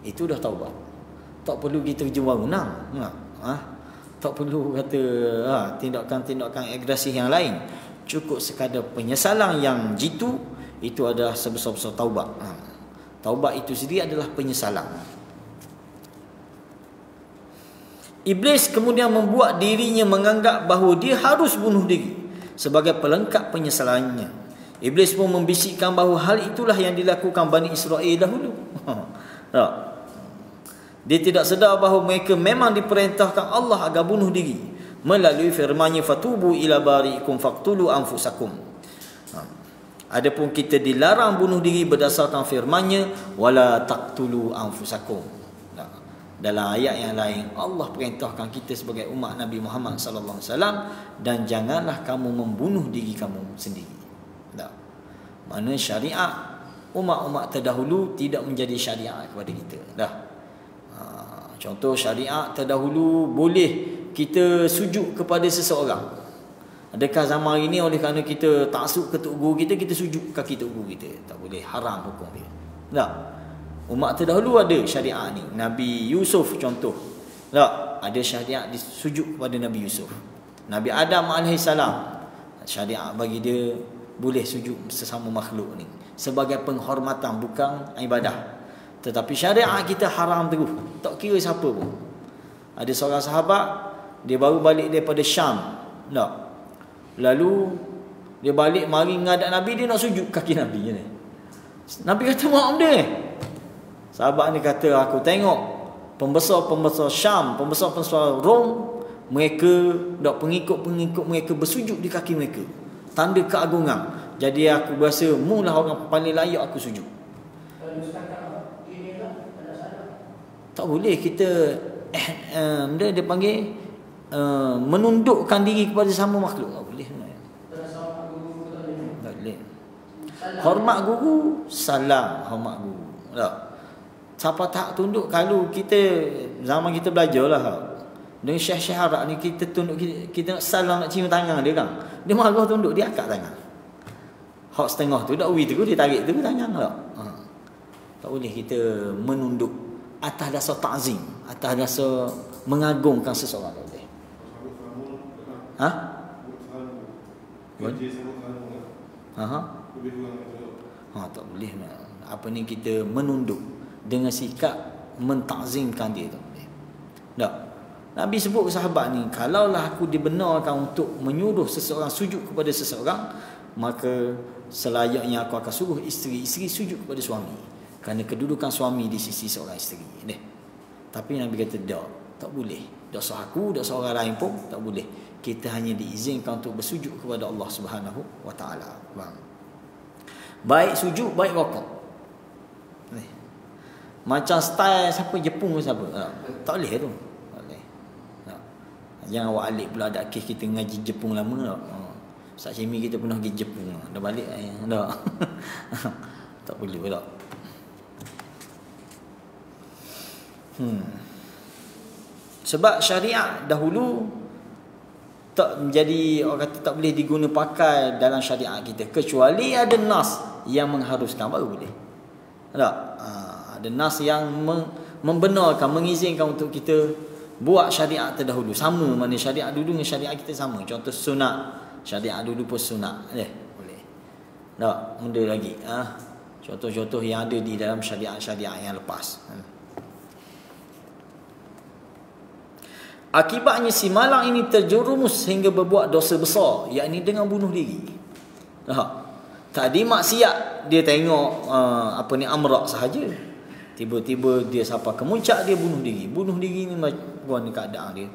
itu dah taubat. Tak perlu kita kerja baru tak perlu kata tindakan-tindakan agresif yang lain. Cukup sekadar penyesalan yang jitu, itu adalah sebesar-besar taubat. Taubat itu sendiri adalah penyesalan. Iblis kemudian membuat dirinya menganggap bahawa dia harus bunuh diri sebagai pelengkap penyesalannya. Iblis pun membisikkan bahawa hal itulah yang dilakukan Bani Israel dahulu. Dia tidak sedar bahawa mereka memang diperintahkan Allah agar bunuh diri melalui firman-Nya, "Fatubu ila bari'ikum faqtulu anfusakum." Adapun kita dilarang bunuh diri berdasarkan firman-Nya, "Wala taqtulu anfusakum." Dalam ayat yang lain, Allah perintahkan kita sebagai umat Nabi Muhammad sallallahu alaihi wasallam, dan janganlah kamu membunuh diri kamu sendiri. Mana syariat umat-umat terdahulu tidak menjadi syariat kepada kita. Contoh syariat terdahulu, boleh kita sujud kepada seseorang. Adakah zaman ini oleh kerana kita taksub ke tok guru kita, kita sujud kaki tok guru kita? Tak boleh, haram hukum dia. Tak. Umat terdahulu ada syariat ni. Nabi Yusuf contoh. Tak, ada syariat disujud kepada Nabi Yusuf. Nabi Adam AS, syariat bagi dia boleh sujud sesama makhluk ni sebagai penghormatan, bukan ibadah. Tetapi syariat kita haram terus, tak kira siapa pun. Ada seorang sahabat, dia baru balik daripada Syam. Tak. Lalu dia balik mari menghadap Nabi, dia nak sujud kaki Nabi ni. Nabi kata, "Maaf dia." Sahabat ni kata, "Aku tengok pembesar-pembesar Syam, pembesar-pembesar Rom, mereka dak pengikut-pengikut mereka bersujud di kaki mereka. Tanda keagungan. Jadi aku rasa mulah orang paling layak aku sujud." Tak boleh kita dia panggil menundukkan diri kepada sama makhluk. Tak boleh. Tak boleh. Hormat guru, salam hormat guru. Tak. Siapa tak tunduk, kalau kita zaman kita belajarlah dengan Syekh Arab ni, kita tunduk, kita nak salam, nak cium tangan dia kan. Dia marah tunduk, dia angkat tangan. Hak setengah tu dak tu dia tarik tu tangan tak. Tak boleh kita menunduk atas dasar ta'zim, atas dasar mengagungkan seseorang. Tak boleh. Tak boleh. Apa ni, kita menunduk dengan sikap mentakzimkan dia tu. Tak. Nabi sebut ke sahabat ni, kalaulah aku dibenarkan untuk menyuruh seseorang sujud kepada seseorang, maka selayaknya aku akan suruh isteri-isteri sujud kepada suami, kerana kedudukan suami di sisi seorang isteri. Tapi Nabi kata tak boleh. Tak sah aku, tak sah orang lain pun tak boleh. Kita hanya diizinkan untuk bersujud kepada Allah Subhanahu wa taala. Baik sujud, baik rokok. Macam style siapa Jepun ke siapa. Tak boleh tu. Tak boleh. Jangan awak alik pula ada kes kita ngaji Jepun lama tak. Ustaz Syemi kita pernah pergi Jepun. Dah balik dah. Tak perlu tak. Sebab syariat dahulu tak menjadi, orang kata tak boleh diguna pakai dalam syariat kita kecuali ada nas yang mengharuskan baru boleh. Tak? Ada nas yang membenarkan, mengizinkan untuk kita buat syariat terdahulu. Sama mana syariat dulu dengan syariat kita sama. Contoh sunat, syariat dulu pun sunat. Boleh. Tak? Benda lagi. Contoh-contoh yang ada di dalam syariat-syariat yang lepas. Akibatnya si malang ini terjerumus hingga berbuat dosa besar, yakni dengan bunuh diri. Tadi maksiat dia tengok amrak sahaja. Tiba-tiba dia sampai kemuncak, dia bunuh diri. Bunuh diri ni macam ni keadaan dia.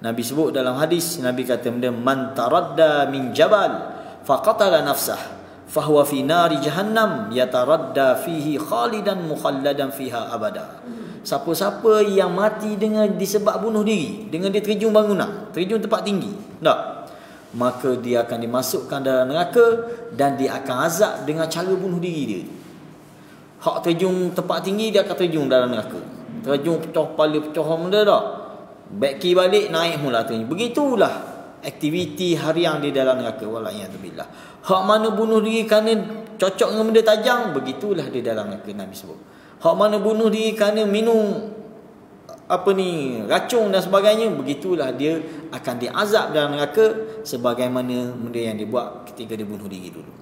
Nabi sebut dalam hadis, Nabi kata benda, man taradda min jabal faqatala nafsah fahuwa fi nari jahannam yataradda fihi khalidan mukhalladan fiha abada. Siapa-siapa yang mati dengan disebab bunuh diri, dengan dia terjun bangunan, terjun tempat tinggi, tak, maka dia akan dimasukkan dalam neraka dan dia akan azab dengan cara bunuh diri dia. Hak terjun tempat tinggi, dia akan terjun dalam neraka. Terjun pecah kepala, pecah benda tak, baki balik, naik mula terjun. Begitulah aktiviti harian di dalam neraka. Wallahualam. Hak mana bunuh diri kerana cocok dengan benda tajam, begitulah di dalam neraka Nabi sebut. Hak mana bunuh diri kerana minum racun dan sebagainya, begitulah dia akan diazab dalam neraka sebagaimana benda yang dibuat ketika dia bunuh diri dulu.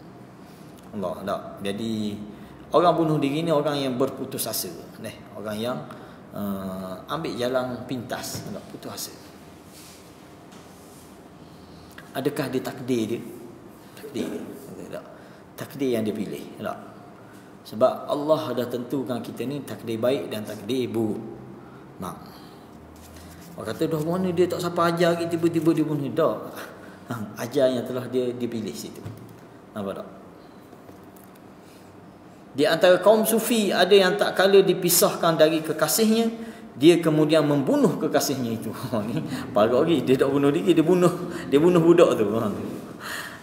Allah tak. Jadi orang bunuh diri ni orang yang berputus asa, orang yang ambil jalan pintas, putus asa. Adakah dia takdir dia? Takdir yang dia pilih, tak? Sebab Allah dah tentukan kita ni takdir baik dan takdir buruk. Orang kata dah mana dia tak siapa ajar kita, tiba-tiba dia bunuh. Tak. Ajar yang telah dia dipilih situ. Nampak tak? Di antara kaum sufi ada yang tak kala dipisahkan dari kekasihnya, dia kemudian membunuh kekasihnya itu. Ni parah lagi, dia tak bunuh diri, dia bunuh budak tu.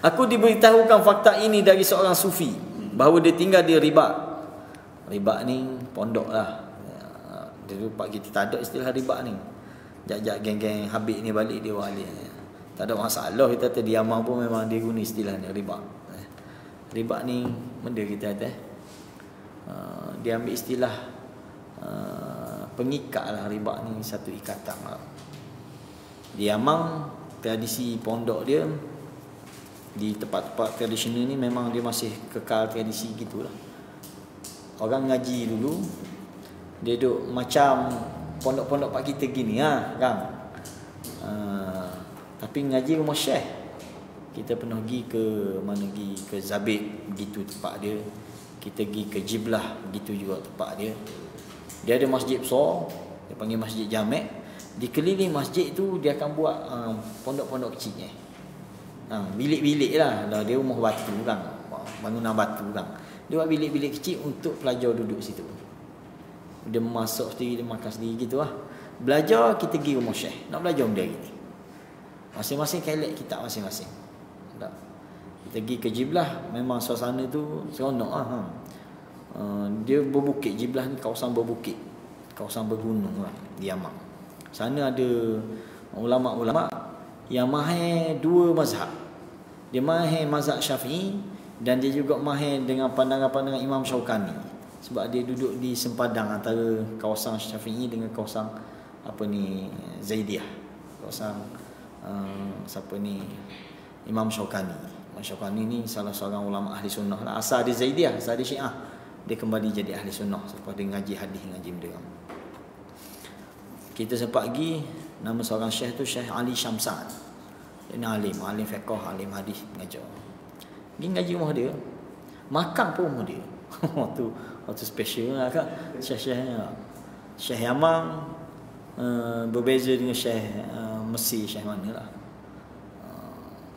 Aku diberitahukan fakta ini dari seorang sufi, bahawa dia tinggal di Ribat. Ribat ni pondok lah. Dulu pak kita tak ada istilah Ribat ni. Jap-jap geng-geng Habib ni balik dia wali. Tak ada masalah, kita kata di Yaman pun memang dia guna istilah ni Ribat. Ribat ni benda kita kata dia ambil istilah pengikat lah. Ribat ni satu ikatan lah. Di Yaman tradisi pondok dia, di tempat-tempat tradisional ni memang dia masih kekal tradisi gitulah. Orang ngaji dulu dia duduk macam pondok-pondok pak kita gini kan. Tapi ngaji rumah syekh. Kita pernah pergi ke mana, pergi ke Zabid, begitu tempat dia. Kita pergi ke Jiblah, begitu juga tempat dia. Dia ada masjid besar, dia panggil Masjid Jamek. Di keliling masjid tu dia akan buat pondok-pondok kecilnya. Bilik-bilik lah. Dia rumah batu kan, bangunan batu kan. Dia buat bilik-bilik kecil untuk pelajar duduk situ. Dia masuk sendiri, dia makan sendiri gitu lah. Belajar, kita pergi rumah syekh, nak belajar benda gini. Masing-masing kelek kitab masing-masing. Tak. Kita pergi ke Jiblah, memang suasana tu seronok lah. Dia berbukit. Jiblah ni kawasan berbukit, kawasan bergunung lah di Yaman. Sana ada ulama-ulama yang mahir dua mazhab. Dia mahir mazhab Syafi'i dan dia juga mahir dengan pandangan-pandangan Imam Syaukani. Sebab dia duduk di sempadan antara kawasan Syafi'i dengan kawasan Zaidiyah. Kawasan Imam Syaukani. Imam Syaukani ni salah seorang ulama ahli sunnah lah. Asal dia Zaidiyah, asal dia Syiah. Dia kembali jadi ahli sunnah sebab dia ngaji hadis, ngaji benda. Kita sempat pergi, nama seorang syekh tu Syekh Ali Syamsan. Dia ni alim fiqh, alim hadis, mengajar. Pergi ngaji rumah dia, makan pun rumah dia. Waktu special lah kan. Syekh Yaman berbeza dengan Syekh Mesir, Syekh mana lah.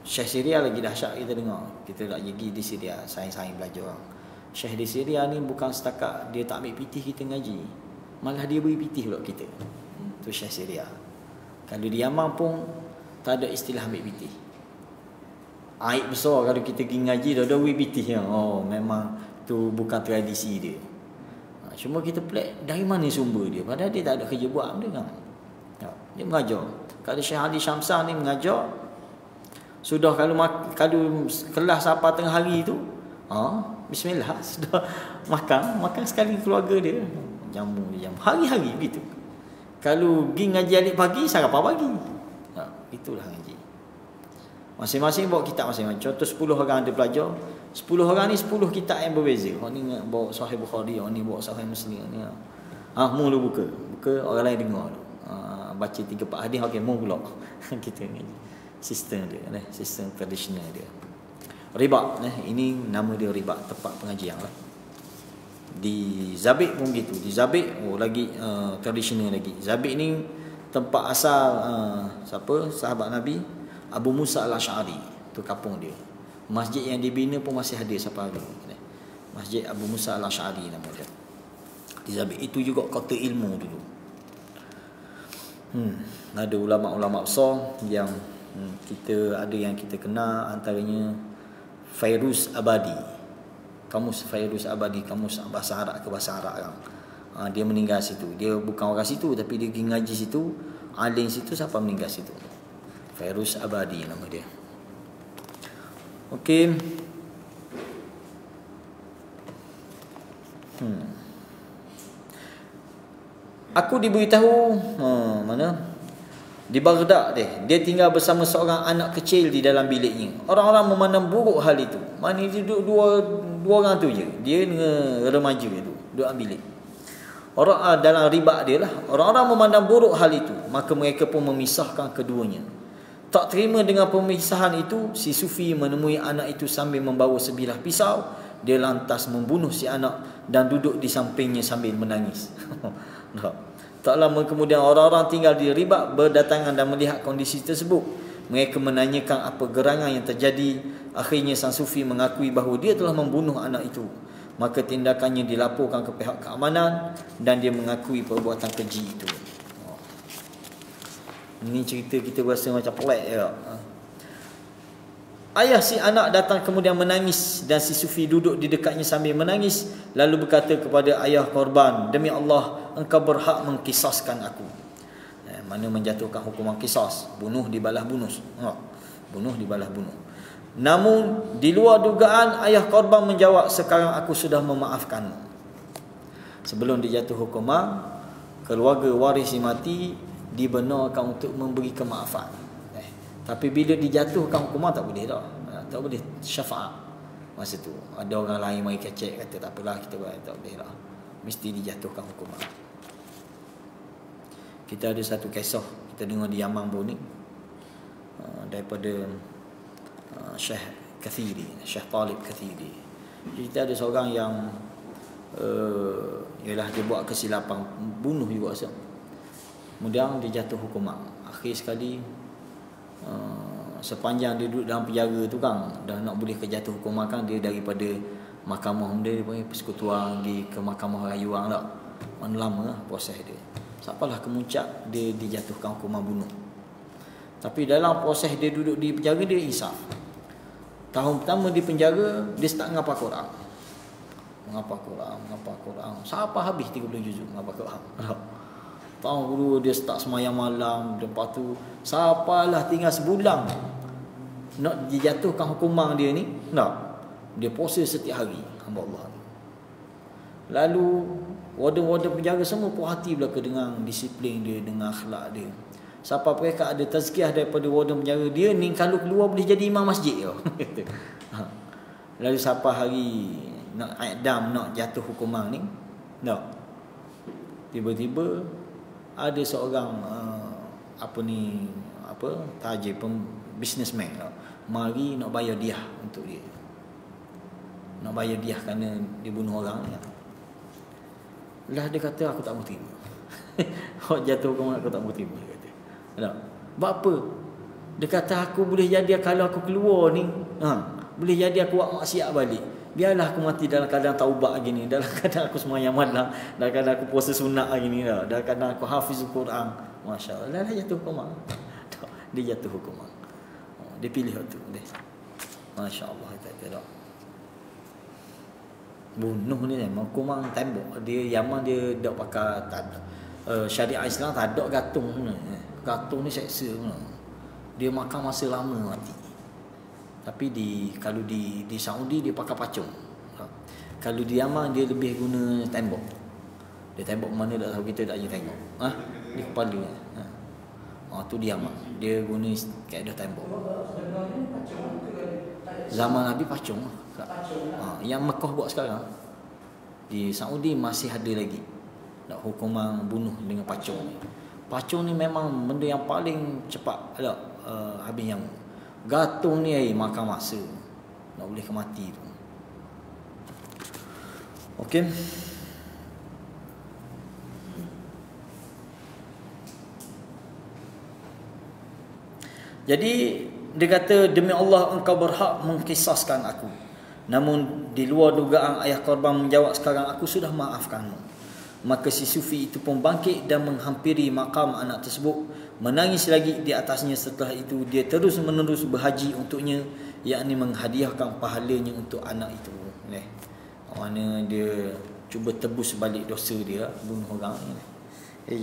Syekh Syria lagi dahsyat kita dengar. Kita lagi pergi di Syria, saing-saing belajar. Syekh di Syria ni bukan setakat dia tak ambil pitih kita ngaji, malah dia beri pitih pula kita. Tu Syekh Syria. Kalau di Yaman pun tak ada istilah ambil pitih. Aib besar kalau kita pergi ngaji dah ada pitih. Oh, memang tu bukan tradisi dia. Cuma kita pelik dari mana sumber dia. Padahal dia tak ada kerja buat dia kan. Dia mengajar. Kalau Syekh Ali Syamsah ni mengajar, sudah kalau kelas apa tengah hari tu, bismillah, sudah makan sekali keluarga dia. Jamu. Hari-hari begitu. Kalau pergi ngaji alik pagi, sarapan pagi. Itulah ngaji. Masing-masing bawa kitab masing-masing. Contoh 10 orang ada belajar, 10 orang ni 10 kitab yang berbeza. Orang ni bawa Sahih Bukhari, orang ni bawa Sahih Muslim ni. Mula buka, orang lain dengar. Baca 3-4 hadis, okey, mu pula. Kita ngaji. Sistem dia, sistem tradisional dia. Riba, ini nama dia riba, tempat pengajian lah. Di Zabik pun gitu. Di Zabik lagi tradisional lagi. Zabik ni tempat asal siapa? Sahabat Nabi Abu Musa Al-Asy'ari. Tu kampung dia. Masjid yang dibina pun masih ada sampai hari. Masjid Abu Musa Al-Asy'ari nama dia. Di Zabik itu juga kota ilmu dulu. Ada ulama-ulama besar yang kita ada yang kita kenal, antaranya Fairuz Abadi. Kamus Fairuz Abadi, kamus bahasa Arab ke bahasa Arab kan. Dia meninggal situ. Dia bukan orang situ tapi dia pergi ngaji situ, alim situ sampai meninggal situ. Fairuz Abadi nama dia. Okey. Aku diberitahu mana? Di Baghdad dia tinggal bersama seorang anak kecil di dalam biliknya. Orang-orang memandang buruk hal itu. Mana dia duduk dua orang tu je. Dia dengan remaja tu duduk dalam bilik. Orang dalam riba dia lah. Orang-orang memandang buruk hal itu, maka mereka pun memisahkan keduanya. Tak terima dengan pemisahan itu, si sufi menemui anak itu sambil membawa sebilah pisau. Dia lantas membunuh si anak dan duduk di sampingnya sambil menangis. Tak lama kemudian orang-orang tinggal di riba berdatangan dan melihat kondisi tersebut. Mereka menanyakan apa gerangan yang terjadi. Akhirnya sang sufi mengakui bahawa dia telah membunuh anak itu. Maka tindakannya dilaporkan ke pihak keamanan dan dia mengakui perbuatan keji itu. Ini cerita kita rasa macam pelik ya. Ayah si anak datang kemudian menangis dan si sufi duduk di dekatnya sambil menangis lalu berkata kepada ayah korban, "Demi Allah, engkau berhak mengkisaskan aku." Mana menjatuhkan hukuman kisas, bunuh dibalas bunuh. Bunuh dibalas bunuh. Namun di luar dugaan ayah korban menjawab, "Sekarang aku sudah memaafkanmu." Sebelum dijatuh hukuman, keluarga waris si mati dibenarkan untuk memberi kemaafan. Tapi bila dijatuhkan hukuman tak boleh dah. Tak boleh syafaat. Masa tu ada orang lain mari kecek kata tak apalah kita buat, tak boleh dah. Mesti dijatuhkan hukuman. Kita ada satu kisah kita dengar di Yaman pun ni daripada Syekh Kathiri, Syekh Talib Kathiri. Kita ada seorang yang ialah dia buat kesilapan, bunuh juga asal. Kemudian dia jatuh hukuman. Akhir sekali sepanjang dia duduk dalam penjara tu kan, dah nak boleh kejatuh hukuman kan, dia daripada mahkamah dia panggil persekutuan pergi ke mahkamah rayuan lah. Mana lama lah proses dia. Sampailah kemuncak dia dijatuhkan hukuman bunuh. Tapi dalam proses dia duduk di penjara dia insaf. Tahun pertama di penjara dia start ngapal Quran. Ngapal Quran. Sampai habis 30 juzuk ngapal Quran. Tahun kedua dia start semayang malam. Lepas tu sampailah tinggal sebulan nak dijatuhkan hukuman dia ni. Dia puasa setiap hari. Hamba Allah. Lalu warden-warden penjara semua puas hati belaka dengan disiplin dia, dengan akhlak dia. Sampai mereka ada tazkiyah daripada warden penjara, dia ni kalau keluar boleh jadi imam masjid. Lalu sampai hari nak i'dam, nak jatuh hukuman ni, tiba-tiba ada seorang tajir businessman mari nak bayar diah untuk dia. Nak bayar diah kerana dia bunuh orang ni. Lah dia kata aku tak mau terima. Hak jatuh hukuman aku tak mau terima, dia kata. Buat apa? Dia kata aku boleh jadi kalau aku keluar ni, Boleh jadi aku buat maksiat balik. Biarlah aku mati dalam keadaan taubat gini, dalam keadaan aku sembahyang malam, dalam keadaan aku puasa sunat gini dah, dalam keadaan aku hafiz Quran. Masya-Allah, dia jatuh hukuman. Dia jatuh hukuman. Dia pilih tu dia. Masya-Allah, tak. Bunuh ni memang hukuman tembok. Dia Yaman dia dak pakai syariat Islam tak ada gantung ni. Gantung ni seksa ni. Dia makan masa lama mati. Tapi kalau di Saudi dia pakai pacung. Kalau di Yaman dia lebih guna tembok. Dia tembok mana tak tahu, kita tak je tengok. Di kepala. Tu dia Yaman. Dia guna kaedah tembok. Zaman Nabi pacung. Yang Mekah buat sekarang. Di Saudi masih ada lagi. Nak hukuman bunuh dengan pacung ni. Pacung ni memang benda yang paling cepat habis yang gantung ni makan masa. Nak boleh ke mati tu. Okey. Jadi dia kata, demi Allah engkau berhak mengkisaskan aku. Namun di luar dugaan ayah korban menjawab, sekarang aku sudah maafkanmu. Maka si sufi itu pun bangkit dan menghampiri makam anak tersebut, menangis lagi di atasnya. Setelah itu dia terus menerus berhaji untuknya, yakni menghadiahkan pahalanya untuk anak itu. Mana dia cuba tebus balik dosa dia bunuh orang ni.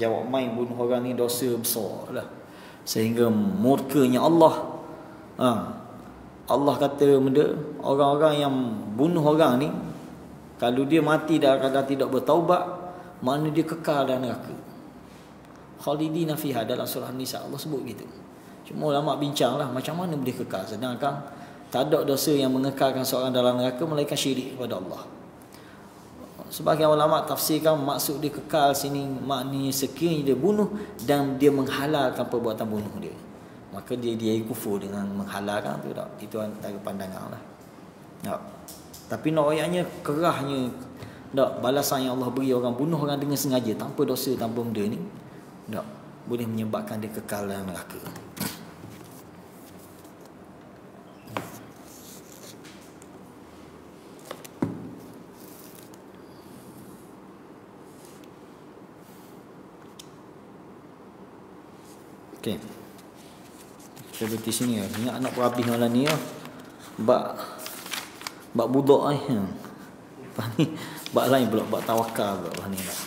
Jawab main bunuh orang ni dosa besar lah, sehingga murkanya Allah. Allah kata benda, orang-orang yang bunuh orang ni, kalau dia mati dalam keadaan tidak bertaubat, mana dia kekal dalam neraka. Khalidina fiha, dalam surah Nisa Allah sebut gitu. Cuma ulama bincanglah macam mana boleh kekal, sedangkan tak ada dosa yang mengekalkan seorang dalam neraka melainkan syirik kepada Allah. Sebagian ulama tafsirkan maksud dia kekal sini maknanya sekiranya dia bunuh dan dia menghalalkan perbuatan bunuh dia, maka dia kufur dengan menghalalkan tu tak. Itu antara pandangan lah. Tak. Tapi nak ayatnya kerahnya tak, balasan yang Allah beri orang bunuh orang dengan sengaja tanpa dosa, tanpa benda ni tak boleh menyebabkan dia kekal dalam neraka. Okey. Kita berhenti sini ya. Ingat anak perhabis malam ni ya. Bak budak ni. Lepas ni bak lain pula, bak tawakal pula lepas ni tak.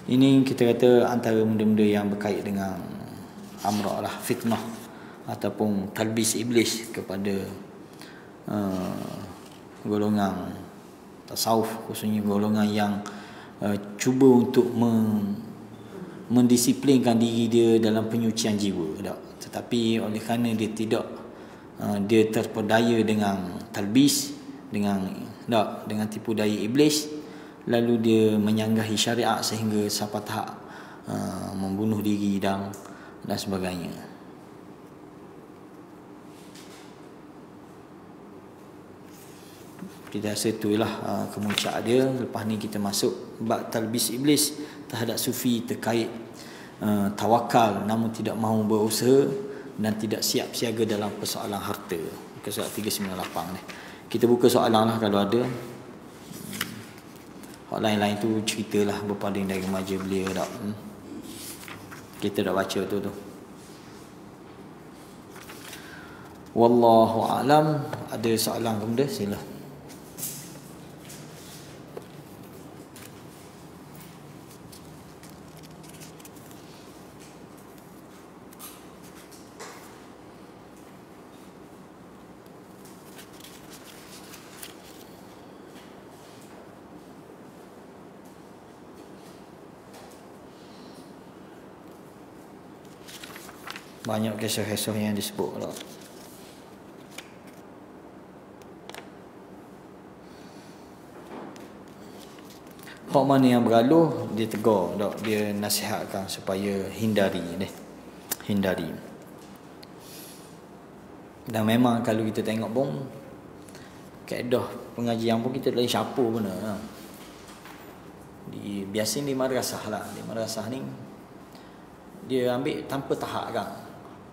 Ini kita kata antara benda-benda yang berkait dengan amrah lah, fitnah ataupun talbis iblis kepada golongan tasawuf, khususnya golongan yang cuba untuk mendisiplinkan diri dia dalam penyucian jiwa tak? Tetapi oleh kerana dia tidak dia terpedaya dengan talbis, dengan tipu daya iblis, lalu dia menyanggahi syariat sehingga sampai tahap membunuh diri dan sebagainya. Kita rasa itulah kemuncak dia. Lepas ni kita masuk bab talbis iblis terhadap sufi terkait tawakal namun tidak mahu berusaha dan tidak siap siaga dalam persoalan harta. Muka surat 398 ni. Kita buka soalan lah kalau ada. Hak lain-lain tu ceritalah berpaling dari remaja belia tak. Kita dah baca tu. Wallahu alam. Ada soalan ke benda? Sila. Banyak kisah-kisah yang disebut lah. Hak mana yang bergaluh, dia tegur tak? Dia nasihatkan supaya hindari. Dan memang kalau kita tengok pun kaedah pengajian pun kita tak boleh siapa pun Biasanya di madrasah lah. Di madrasah ni dia ambil tanpa tahap kan.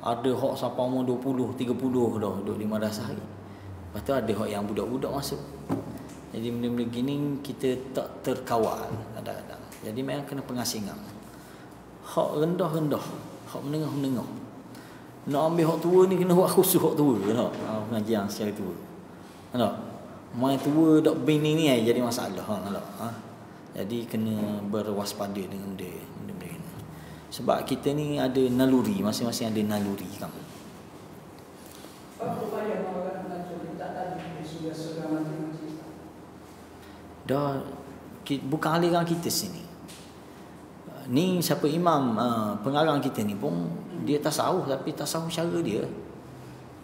Ada hak sampai umur 20, 30 dah duduk di madrasah ni. Lepas tu ada hak yang budak-budak masuk. Jadi benda-benda gini kita tak terkawal kadang-kadang. Jadi memang kena pengasingan. Hak rendah-rendah, hak menengah-menengah. Nak ambil hak tua ni kena buat khusus hak tua, nak pengajian secara tua. Nak main tua dak bini ni jadi masalah, ha. Jadi kena berwaspada dengan benda ni. Sebab kita ni ada naluri, masing-masing ada naluri kan. Dah bukan aliran kita sini. Ni siapa imam pengarang kita ni pun dia tasawuf, tapi tasawuf cara dia.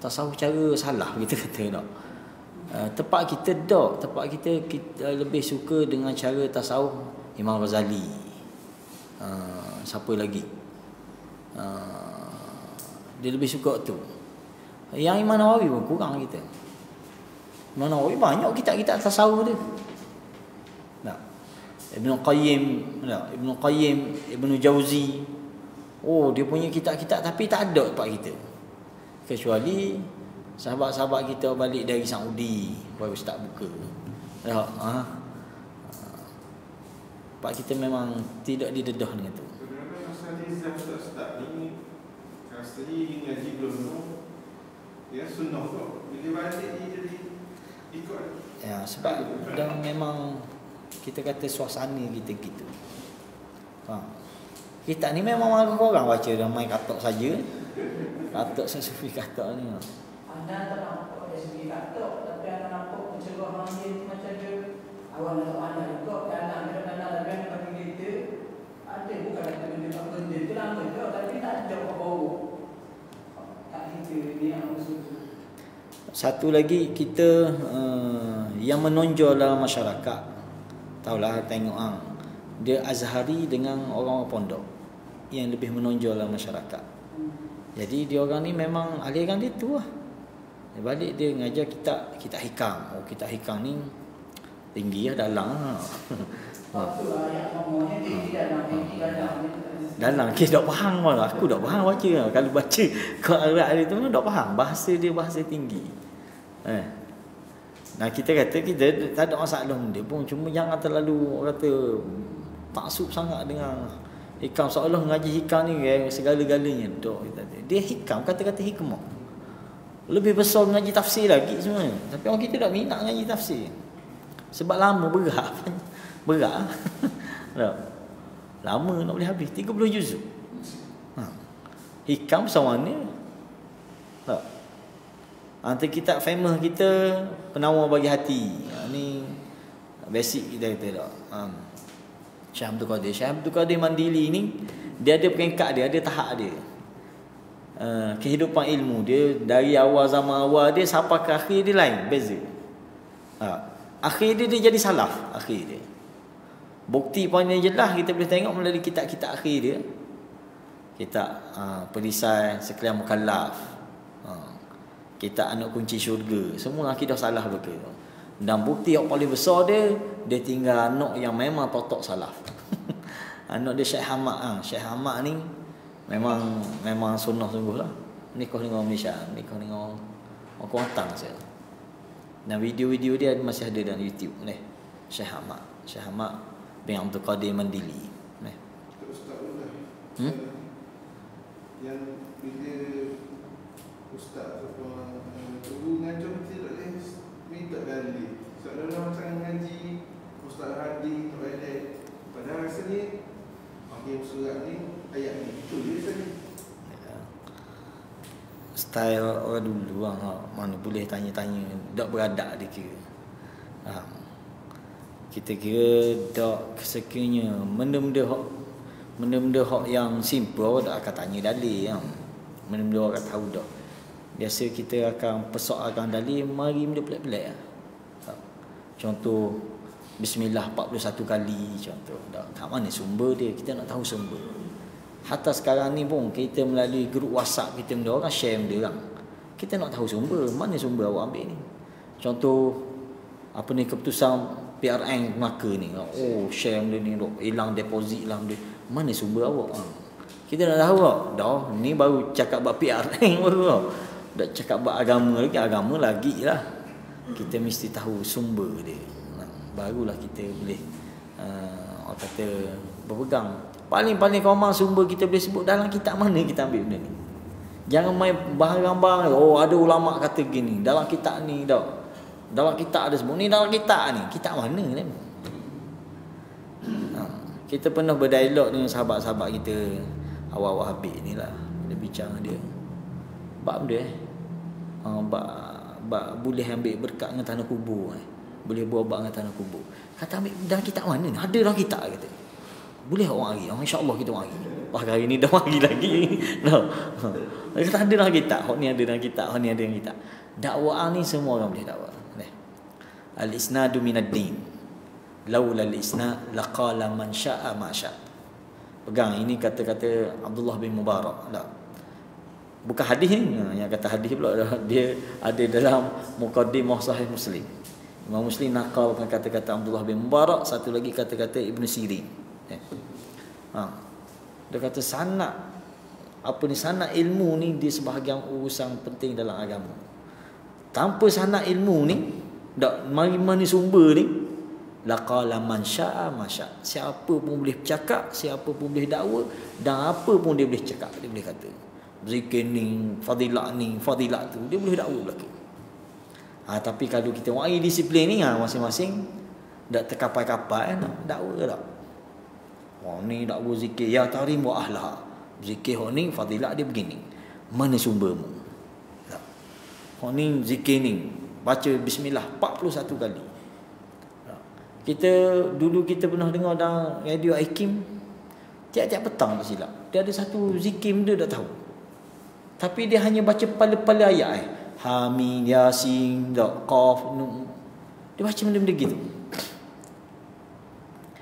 Tasawuf cara salah kita kata tak. Tempat kita tak, tempat kita lebih suka dengan cara tasawuf Imam Ghazali. Siapa lagi? Dia lebih suka tu. Yang Imam Nawawi pun kurang kita. Imam Nawawi banyak kitab-kitab tasawuf dia. Ibn Qayyim, Ibn Jauzi. Oh, dia punya kitab-kitab tapi tak ada tempat kita. Kecuali sahabat-sahabat kita balik dari Saudi baru start buka. Tempat kita memang tidak didedah dengan tu. Masa ni start ni rasanya ngaji belum ya sunnah kok. Bila balik ni jadi ikut. Ya, sebab dah memang kita kata suasana kita gitu. Kita ni memang marah orang baca dan main katok saja. Katok sesufi katok ni. Anda tak nampak dari segi katok, tapi anda nampak mencegah orang dia macam dia. Awal nak anda ikut dalam dan bagi kita ada bukan ada benda tu lama tu, tapi tak ada apa-apa. Tak kita ni yang usul. Satu lagi kita yang menonjol dalam masyarakat. Taulah tengok dia Azhari dengan orang pondok yang lebih menonjol dalam masyarakat. Jadi dia orang ni memang aliran dia tu lah. Dia balik dia ngajar kitab hikam. Oh, kitab hikam ni tinggi lah dalam. Dalam kita tak faham lah. Aku tak faham baca. Kalau baca kau Arab dia tu tak faham. Bahasa dia bahasa tinggi. Nah, kita kata kita tak ada masalah dia pun, cuma jangan terlalu kata taksub sangat dengan hikam, seolah ngaji hikam ni segala-galanya. Dia hikam, kata-kata hikmah lebih besar ngaji tafsir lagi sebenarnya. Tapi orang kita tak minat ngaji tafsir sebab lama, berat. Lama nak boleh habis 30 juzuk. Hikam sama ni tak. Antara kitab famous kita Penawar Bagi Hati. Ni basic kita kata tak. Syekh Abdul Qadir Mandili ni dia ada peringkat dia, ada tahap dia. Kehidupan ilmu dia dari awal, zaman awal dia sampai ke akhir dia lain, beza. Akhir dia jadi salaf, akhir dia. Bukti paling jelas kita boleh tengok melalui kitab-kitab akhir dia. Kitab Perisai Sekalian Mukallaf, kitab Anak Kunci Syurga, semua akidah salah betul. Dan bukti yang paling besar dia tinggal anak yang memang totok salaf. Anak dia Syekh Hamad. Syekh Hamad ni memang sunnah sungguh lah. Nikah dengan Malaysia, nikah dengan orang Kuantan saya. Dan video-video dia masih ada dalam YouTube ni. Syekh Hamad bin Abdul Qadir Mandili. Ustaz Ullah. Yang bila ustaz tu guru ngajar mesti tak boleh minta balik. Seolah-olah macam ngaji Ustaz Hadi tak balik. Padahal rasanya panggil surat ni ayat ni itu dia tadi. Style orang dulu mana boleh tanya-tanya, tak beradab dia kira. Kita kira tak sekiranya benda-benda hak yang simple awak tak akan tanya dalil kan. Benda-benda awak akan tahu dah. Biasa kita akan persoalkan dalil mari benda pelik-pelik. Contoh bismillah 41 kali contoh. Kat mana sumber dia? Kita nak tahu sumber. Hatta sekarang ni pun kita melalui grup WhatsApp kita benda orang share benda orang. Kita nak tahu sumber. Mana sumber awak ambil ni? Contoh apa ni keputusan PRN Melaka ni. Oh, share benda ni dok. Hilang deposit lah benda. Mana sumber awak? Kita nak tahu tak? Dah, ni baru cakap bab PRN baru tau. Dah cakap bab agama lagi lah. Kita mesti tahu sumber dia. Barulah kita boleh orang kata berpegang. Paling common sumber kita boleh sebut dalam kitab mana kita ambil benda ni. Jangan main barang-barang. Oh, ada ulama kata gini. Dalam kitab ni dah. Dalam kitab ada sebut ni, dalam kitab ni. Kitab mana ni? Kita pernah berdialog dengan sahabat-sahabat kita awal-awal habis ni lah. Dia bincang dia. Bab dia bab boleh ambil berkat dengan tanah kubur. Boleh berubat dengan tanah kubur. Kata ambil dalam kitab mana ni? Ada dalam kitab kata. Boleh orang hari. InsyaAllah kita orang hari. Wah, hari ni dah hari lagi. No. Dia kata ada dalam kitab. Hak ni ada dalam kitab. Hak ni ada dalam kitab. Dakwah ni semua orang boleh dakwah. Al-isnadu minad din. Laula al-isnad laqala man syaa ma syaa. Pegang ini kata-kata Abdullah bin Mubarak. Tak. Bukan hadis ni. Yang kata hadis pula dia ada dalam Muqaddimah Sahih Muslim. Imam Muslim nakalkan kata-kata Abdullah bin Mubarak, satu lagi kata-kata Ibn Sirin. Dia kata sanad sanad ilmu ni dia sebahagian urusan penting dalam agama. Tanpa sanad ilmu ni, dak mana sumber ni, laqala man syaa ma syaa. Siapa pun boleh bercakap, siapa pun boleh dakwa, dan apa pun dia boleh cakap, dia boleh kata. Zikir ni, fadilat tu, dia boleh dakwa belaka. Tapi kalau kita wari disiplin ni, masing-masing dak terkapai-kapai dakwa tak. Ni dakwa zikir ya tarim wa ahla. Zikir ni fadilat dia begini. Mana sumbermu? Ni zikir ni baca bismillah 41 kali. Dulu kita pernah dengar dalam radio Aikim, tiap-tiap petang tu silap dia ada satu zikir dia dah tahu. Tapi dia hanya baca pala-pala ayat Hamim, Yasin, Qaf, Nun. Dia baca benda-benda gitu.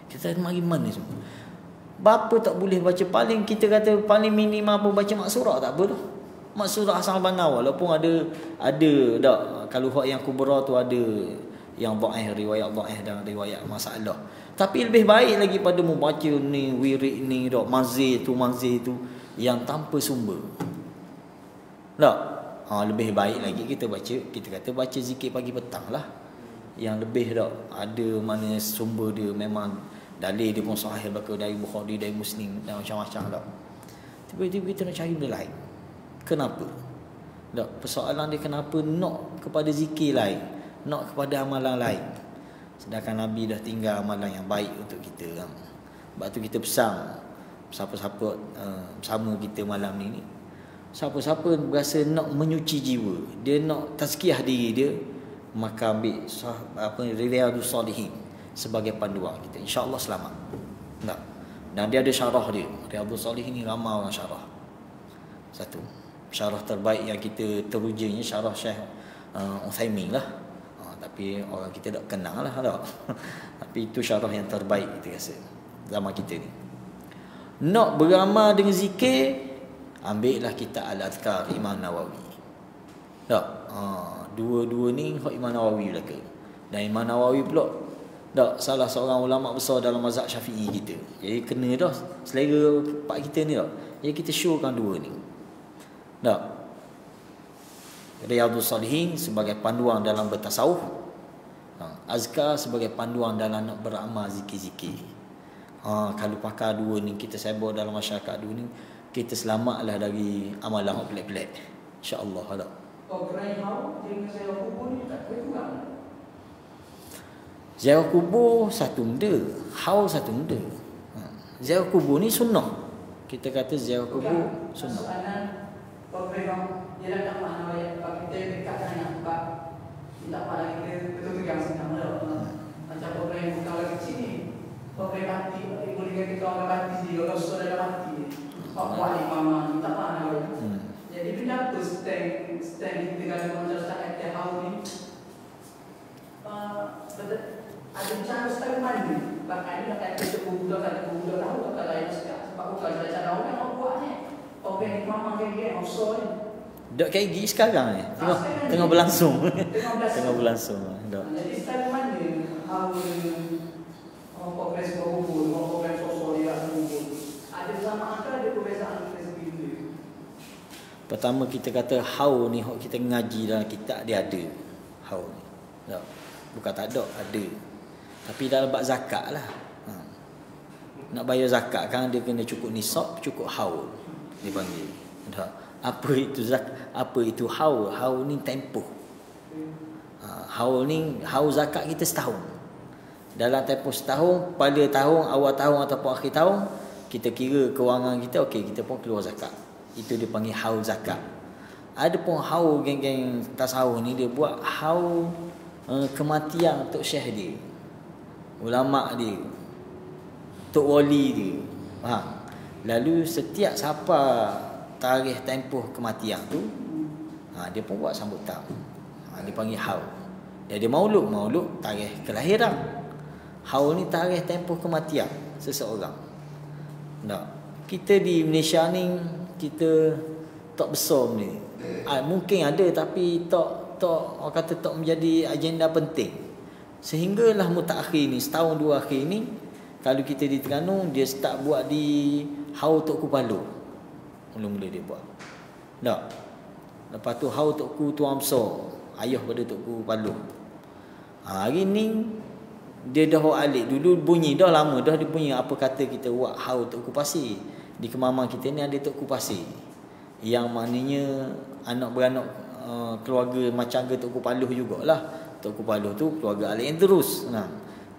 Kita mari mana semua. Bapa tak boleh baca, paling kita kata paling minimum apa baca maksurah tak apa dah. Maksurah asal bana walaupun ada dak. Kalau hak yang kubra tu ada yang dhaif, riwayat dhaif dan riwayat masalah. Tapi lebih baik lagi pada membaca ni wirid ni dak mazir tu yang tanpa sumber. Tak? Lebih baik lagi kita kata baca zikir pagi petang lah. Yang lebih dak ada mana sumber dia memang dalil dia pun sahih dari Bukhari, dari Muslim dan macam-macam dak. Tiba-tiba kita nak cari benda lain. Kenapa? Tak, persoalan dia kenapa nak kepada zikir lain, nak kepada amalan lain. Sedangkan Nabi dah tinggal amalan yang baik untuk kita. Sebab tu kita pesan siapa-siapa bersama kita malam ni. Siapa-siapa berasa nak menyuci jiwa, dia nak tazkiyah diri dia, maka ambil Riyadhus Salihin sebagai panduan kita. InsyaAllah selamat. Tak. Dan dia ada syarah dia. Riyadhus Salihin ni ramai orang syarah. Satu syarah terbaik yang kita terujanya syarah Syekh Uthaymin lah. Tapi orang kita tak kenal lah tak? Tapi itu syarah yang terbaik kita rasa zaman kita ni. Nak beramal dengan zikir, ambillah kitab Al-Adhkar Imam Nawawi. Tak? Dua-dua ni hak Imam Nawawi belaka. Dan Imam Nawawi pula tak salah seorang ulama besar dalam mazhab Syafi'i kita. Jadi kena dah selera pak kita ni tak. Jadi kita showkan dua ni. Tak. Riyadhus Salihin sebagai panduan dalam bertasawuf, azkar sebagai panduan dalam nak beramal zikir-zikir. Kalau pakai dua ni, kita sebar dalam masyarakat dua ni, kita selamatlah dari amalan pelik-pelik. InsyaAllah tak. Ziarah kubur satu benda, haul satu benda. Ziarah kubur ni sunnah. Kita kata ziarah kubur sunnah. Dia nak mana kita dekat dengan Pak. Tak pada kita betul pegang senang dah. Macam program bukan lagi kecil ni. Program mati, boleh kita orang mati dia, orang sudah mati. Pak buat ni mama, tak mana. Jadi bila tu stand kita kalau macam start at how ni. Ada macam style mandi. Bahkan ni nak kata budak tahu tak lain sebab bukan cara orang buat ni. Program ni mama dia offshore ni. Dok kayak gini sekarang ni. Tengah berlangsung. Tengah berlangsung. Dok. Jadi style mana haul progres berhubung, progres sosial yang berhubung. Ada sama ada perbezaan dari segi itu. Pertama kita kata haul ni hok kita ngaji dalam kitab dia ada. Haul ni. Tak. Bukan tak ada. Tapi dalam bab zakat lah. Nak bayar zakat kan dia kena cukup nisab, cukup haul dipanggil. Tak. Apa itu zakat? Apa itu haul? Haul ni tempoh. Haul ni haul zakat kita setahun. Dalam tempoh setahun, pada tahun, awal tahun ataupun akhir tahun, kita kira kewangan kita, okey, kita pun keluar zakat. Itu dia panggil haul zakat. Ada pun haul geng-geng tasawuf ni dia buat haul kematian tok syekh dia, ulama dia, tok wali dia. Faham? Lalu setiap siapa tarikh tempoh kematian tu, dia pun buat sambutan. Dia panggil haul. Dia ada maulud tarikh kelahiran. Haul ni tarikh tempoh kematian seseorang. Tak. Kita di Malaysia ni kita tak besar ni. Mungkin ada tapi tak orang kata tak menjadi agenda penting. Sehinggalah mutakhir ni setahun dua akhir ni kalau kita di Terengganu dia start buat di haul Tok Kupalo. Mula-mula dia buat. Tak. Lepas tu haul Tok Ku Tuan Besar, ayah pada Tok Kupalo. Hari ni dia dah alik dulu bunyi dah lama dah dia bunyi apa kata kita buat haul Tok Ku Pasir. Di Kemamang kita ni ada Tok Ku Pasir. Yang maknanya anak beranak keluarga macam ke Tok Ku Paluh jugalah. Tok Ku Paluh tu keluarga Ali Idrus.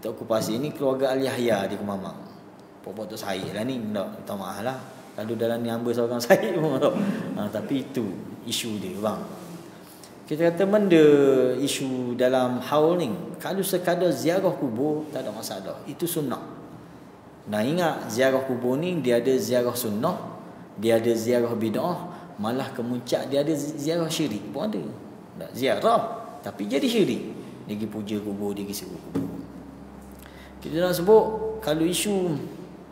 Tok Ku Pasir ni keluarga Ali Yahya di Kemamang. Pokok Tok Said lah ni. Tak maaf lah. Kalau dalam ni hamba seorang Said pun tak. Tapi itu isu dia bang. Kita kata benda isu dalam haul ni, kalau sekadar ziarah kubur tak ada masalah. Itu sunnah. Nah ingat ziarah kubur ni dia ada ziarah sunnah, dia ada ziarah bid'ah, malah kemuncak dia ada ziarah syirik pun ada. Tak ziarah tapi jadi syirik. Dia pergi puja kubur, dia pergi seru kubur. Kita nak sebut kalau isu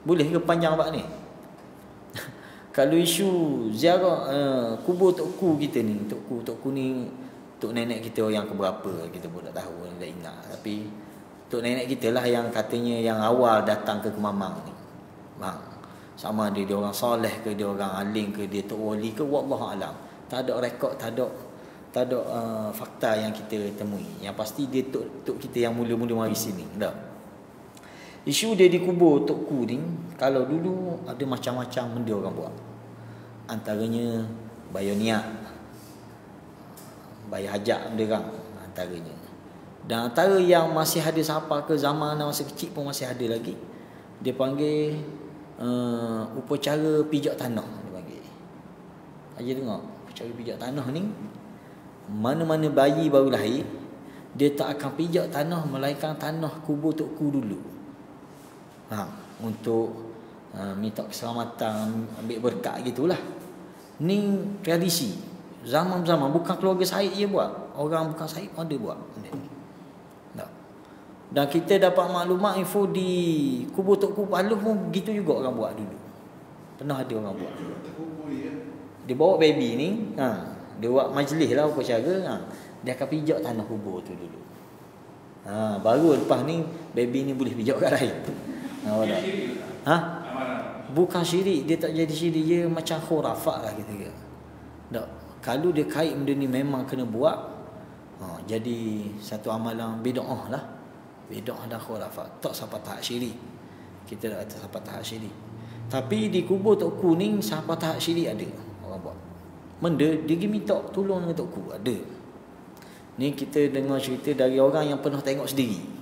boleh ke panjang bab ni? Kalau isu ziarah kubur Tok Ku kita ni, Tok Ku ni tok nenek kita yang keberapa kita pun tak tahu, tak ingat. Tapi tok nenek kita lah yang katanya yang awal datang ke Kemamang ni. Bang, sama dia orang soleh ke, dia orang alim ke, dia tok wali ke, wallahu alam. Tak ada rekod, tak ada fakta yang kita temui. Yang pasti dia tok kita yang mula-mula mari sini. Dah. Isu dia dikubur Tok Ku ni, kalau dulu ada macam-macam benda orang buat. Antaranya bayar niat, bayar hajat benda orang antaranya. Dan antara yang masih ada siapa ke zaman masa kecil pun masih ada lagi, dia panggil upacara pijak tanah dia panggil. Aja tengok upacara pijak tanah ni, mana-mana bayi baru lahir dia tak akan pijak tanah melainkan tanah kubur Tok Ku dulu. Untuk minta keselamatan, ambil berkat gitulah. Ni tradisi zaman-zaman, bukan keluarga Said je buat, orang bukan Said pun ada buat. Dan kita dapat maklumat info di kubur Tok Ku Paluh pun begitu juga orang buat dulu. Pernah ada orang buat. Dia bawa baby ni, dia buat majlis lah upacara, dia akan pijak tanah kubur tu dulu. Baru lepas ni baby ni boleh pijak kat lain. Bukan syirik, dia tak jadi syirik, dia macam khurafat lah kita kira. Tak. Kalau dia kait benda ni memang kena buat, jadi satu amalan bid'ah lah. Bid'ah dan khurafat. Tak sampai tahap syirik. Kita tak kata sampai tahap syirik. Tapi di kubur Tok Ku ni sampai tahap syirik ada orang buat. Benda dia pergi minta tolong dengan Tok Ku ada. Ni kita dengar cerita dari orang yang pernah tengok sendiri.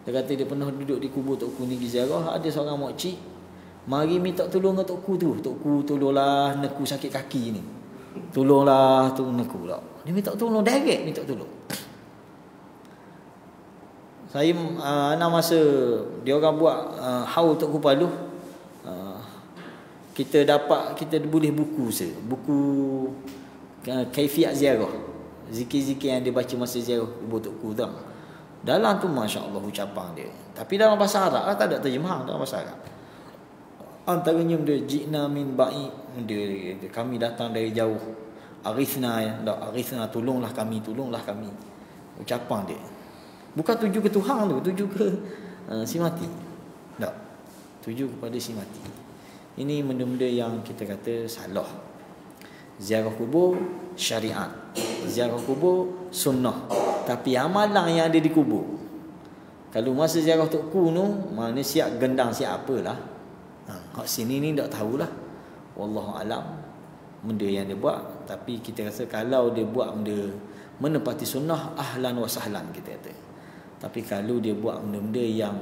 Dia kata dia pernah duduk di kubur Tok Ku ni di ziarah, ada seorang makcik mari minta tolong dengan Tok Ku tu. Tok Ku tolonglah neku sakit kaki ni. Tolonglah tu neku lah. Dia minta tolong, direct minta tolong. Saya anak masa dia orang buat haul Tok Ku Paluh, kita boleh buku kaifiat ziarah, zikir-zikir yang dia baca masa ziarah kubur Tok Ku tu. Dalam tu masya-Allah ucapan dia. Tapi dalam bahasa Arab lah, tak ada terjemahan dalam bahasa Arab. Antaranya dia jina min ba'i, dia kami datang dari jauh. Arithna tolonglah kami. Ucapan dia. Bukan tuju ke Tuhan tu, tuju ke si mati. Tak. Tuju kepada si mati. Ini benda-benda yang kita kata salah. Ziarah kubur syariat, ziarah kubur sunnah, tapi amalan yang ada di kubur. Kalau masa ziarah Tok Ku tu, mana siap gendang siap apalah. Hak sini ni tak tahulah. Wallahu alam benda yang dia buat, tapi kita rasa kalau dia buat benda menepati sunnah, ahlan wa sahlan kita kata. Tapi kalau dia buat benda-benda yang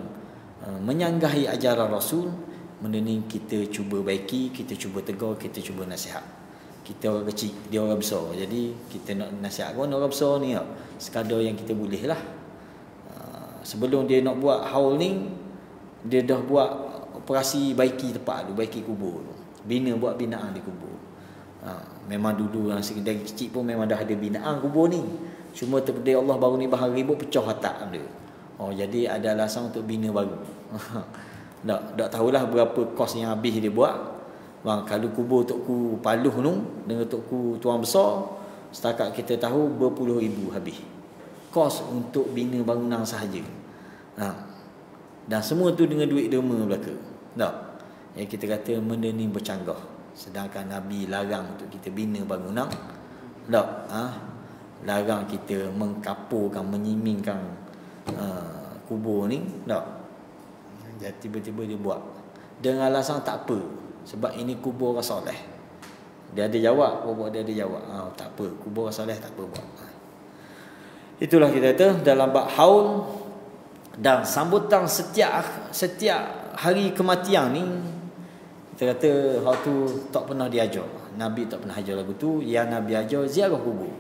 menyanggahi ajaran Rasul, benda ni kita cuba baiki, kita cuba tegur, kita cuba nasihat. Kita orang kecil, dia orang besar. Jadi kita nak nasihat orang besar ni sekadar yang kita boleh lah. Sebelum dia nak buat haul ni, dia dah buat operasi baiki tempat tu, baiki kubur tu. Buat binaan di kubur. Memang dulu yang dari kecil pun memang dah ada binaan kubur ni. Cuma terpedaya Allah baru ni bahan ribut pecah atap dia. Jadi ada alasan untuk bina baru. Tak tahulah berapa kos yang habis dia buat. Bang, kalau kubur Tok Ku Paluh tu dengan Tok Ku Tuan Besar, setakat kita tahu berpuluh ribu habis. Kos untuk bina bangunan sahaja. Dan semua tu dengan duit derma belaka. Tak. Yang kita kata benda ni bercanggah. Sedangkan Nabi larang untuk kita bina bangunan. Tak. Larang kita mengkapurkan, menyimingkan kubur ni. Tak. Jadi tiba-tiba dia buat dengan alasan tak apa, sebab ini kubur orang soleh. Dia ada jawab, dia ada jawab. Tak apa, kubur orang soleh tak apa buat. Itulah kita kata dalam bab haul dan sambutan setiap hari kematian ni, kita kata hal tu tak pernah diajar. Nabi tak pernah ajar lagu tu. Yang Nabi ajar ziarah kubur.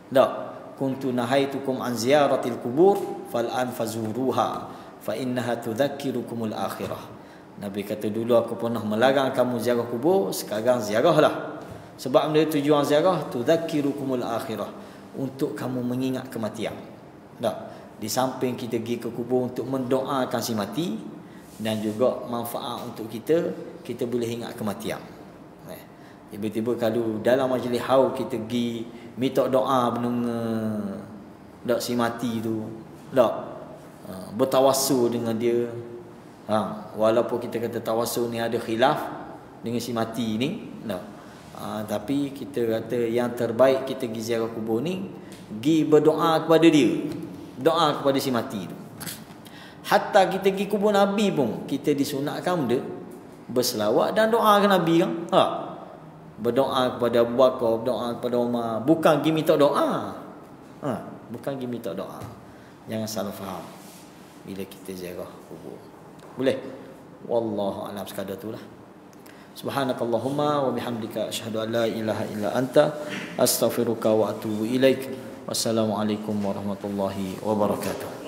Tak. Kuntu nahaitukum an ziyaratil kubur fal an fazuruha fa innaha tudzakirukumul akhirah. Nabi kata dulu aku pernah melarang kamu ziarah kubur, sekarang ziarahlah. Sebab benda tujuan ziarah tudzakirukumul akhirah, untuk kamu mengingat kematian. Tak. Di samping kita pergi ke kubur untuk mendoakan si mati, dan juga manfaat untuk kita boleh ingat kematian. Tiba-tiba kalau dalam majlis haul kita pergi minta doa benda si mati tu, tak, bertawassul dengan dia. Walaupun kita kata tawassul ni ada khilaf dengan si mati ni, tak. Tapi kita kata yang terbaik kita pergi ziarah kubur ni, pergi berdoa kepada dia, doa kepada si mati tu. Hatta kita pergi kubur Nabi pun kita disunatkan benda berselawat dan doa ke Nabi kan. Berdoa kepada Abu Bakar, berdoa kepada Umar, bukan pergi minta doa. Bukan pergi minta doa. Jangan salah faham bila kita ziarah kubur. Boleh? Wallahu a'lam, sekadar itulah. Subhanakallahumma wa bihamdika asyhadu an la ilaha illa anta astaghfiruka wa atubu ilaik. Wassalamualaikum warahmatullahi wabarakatuh.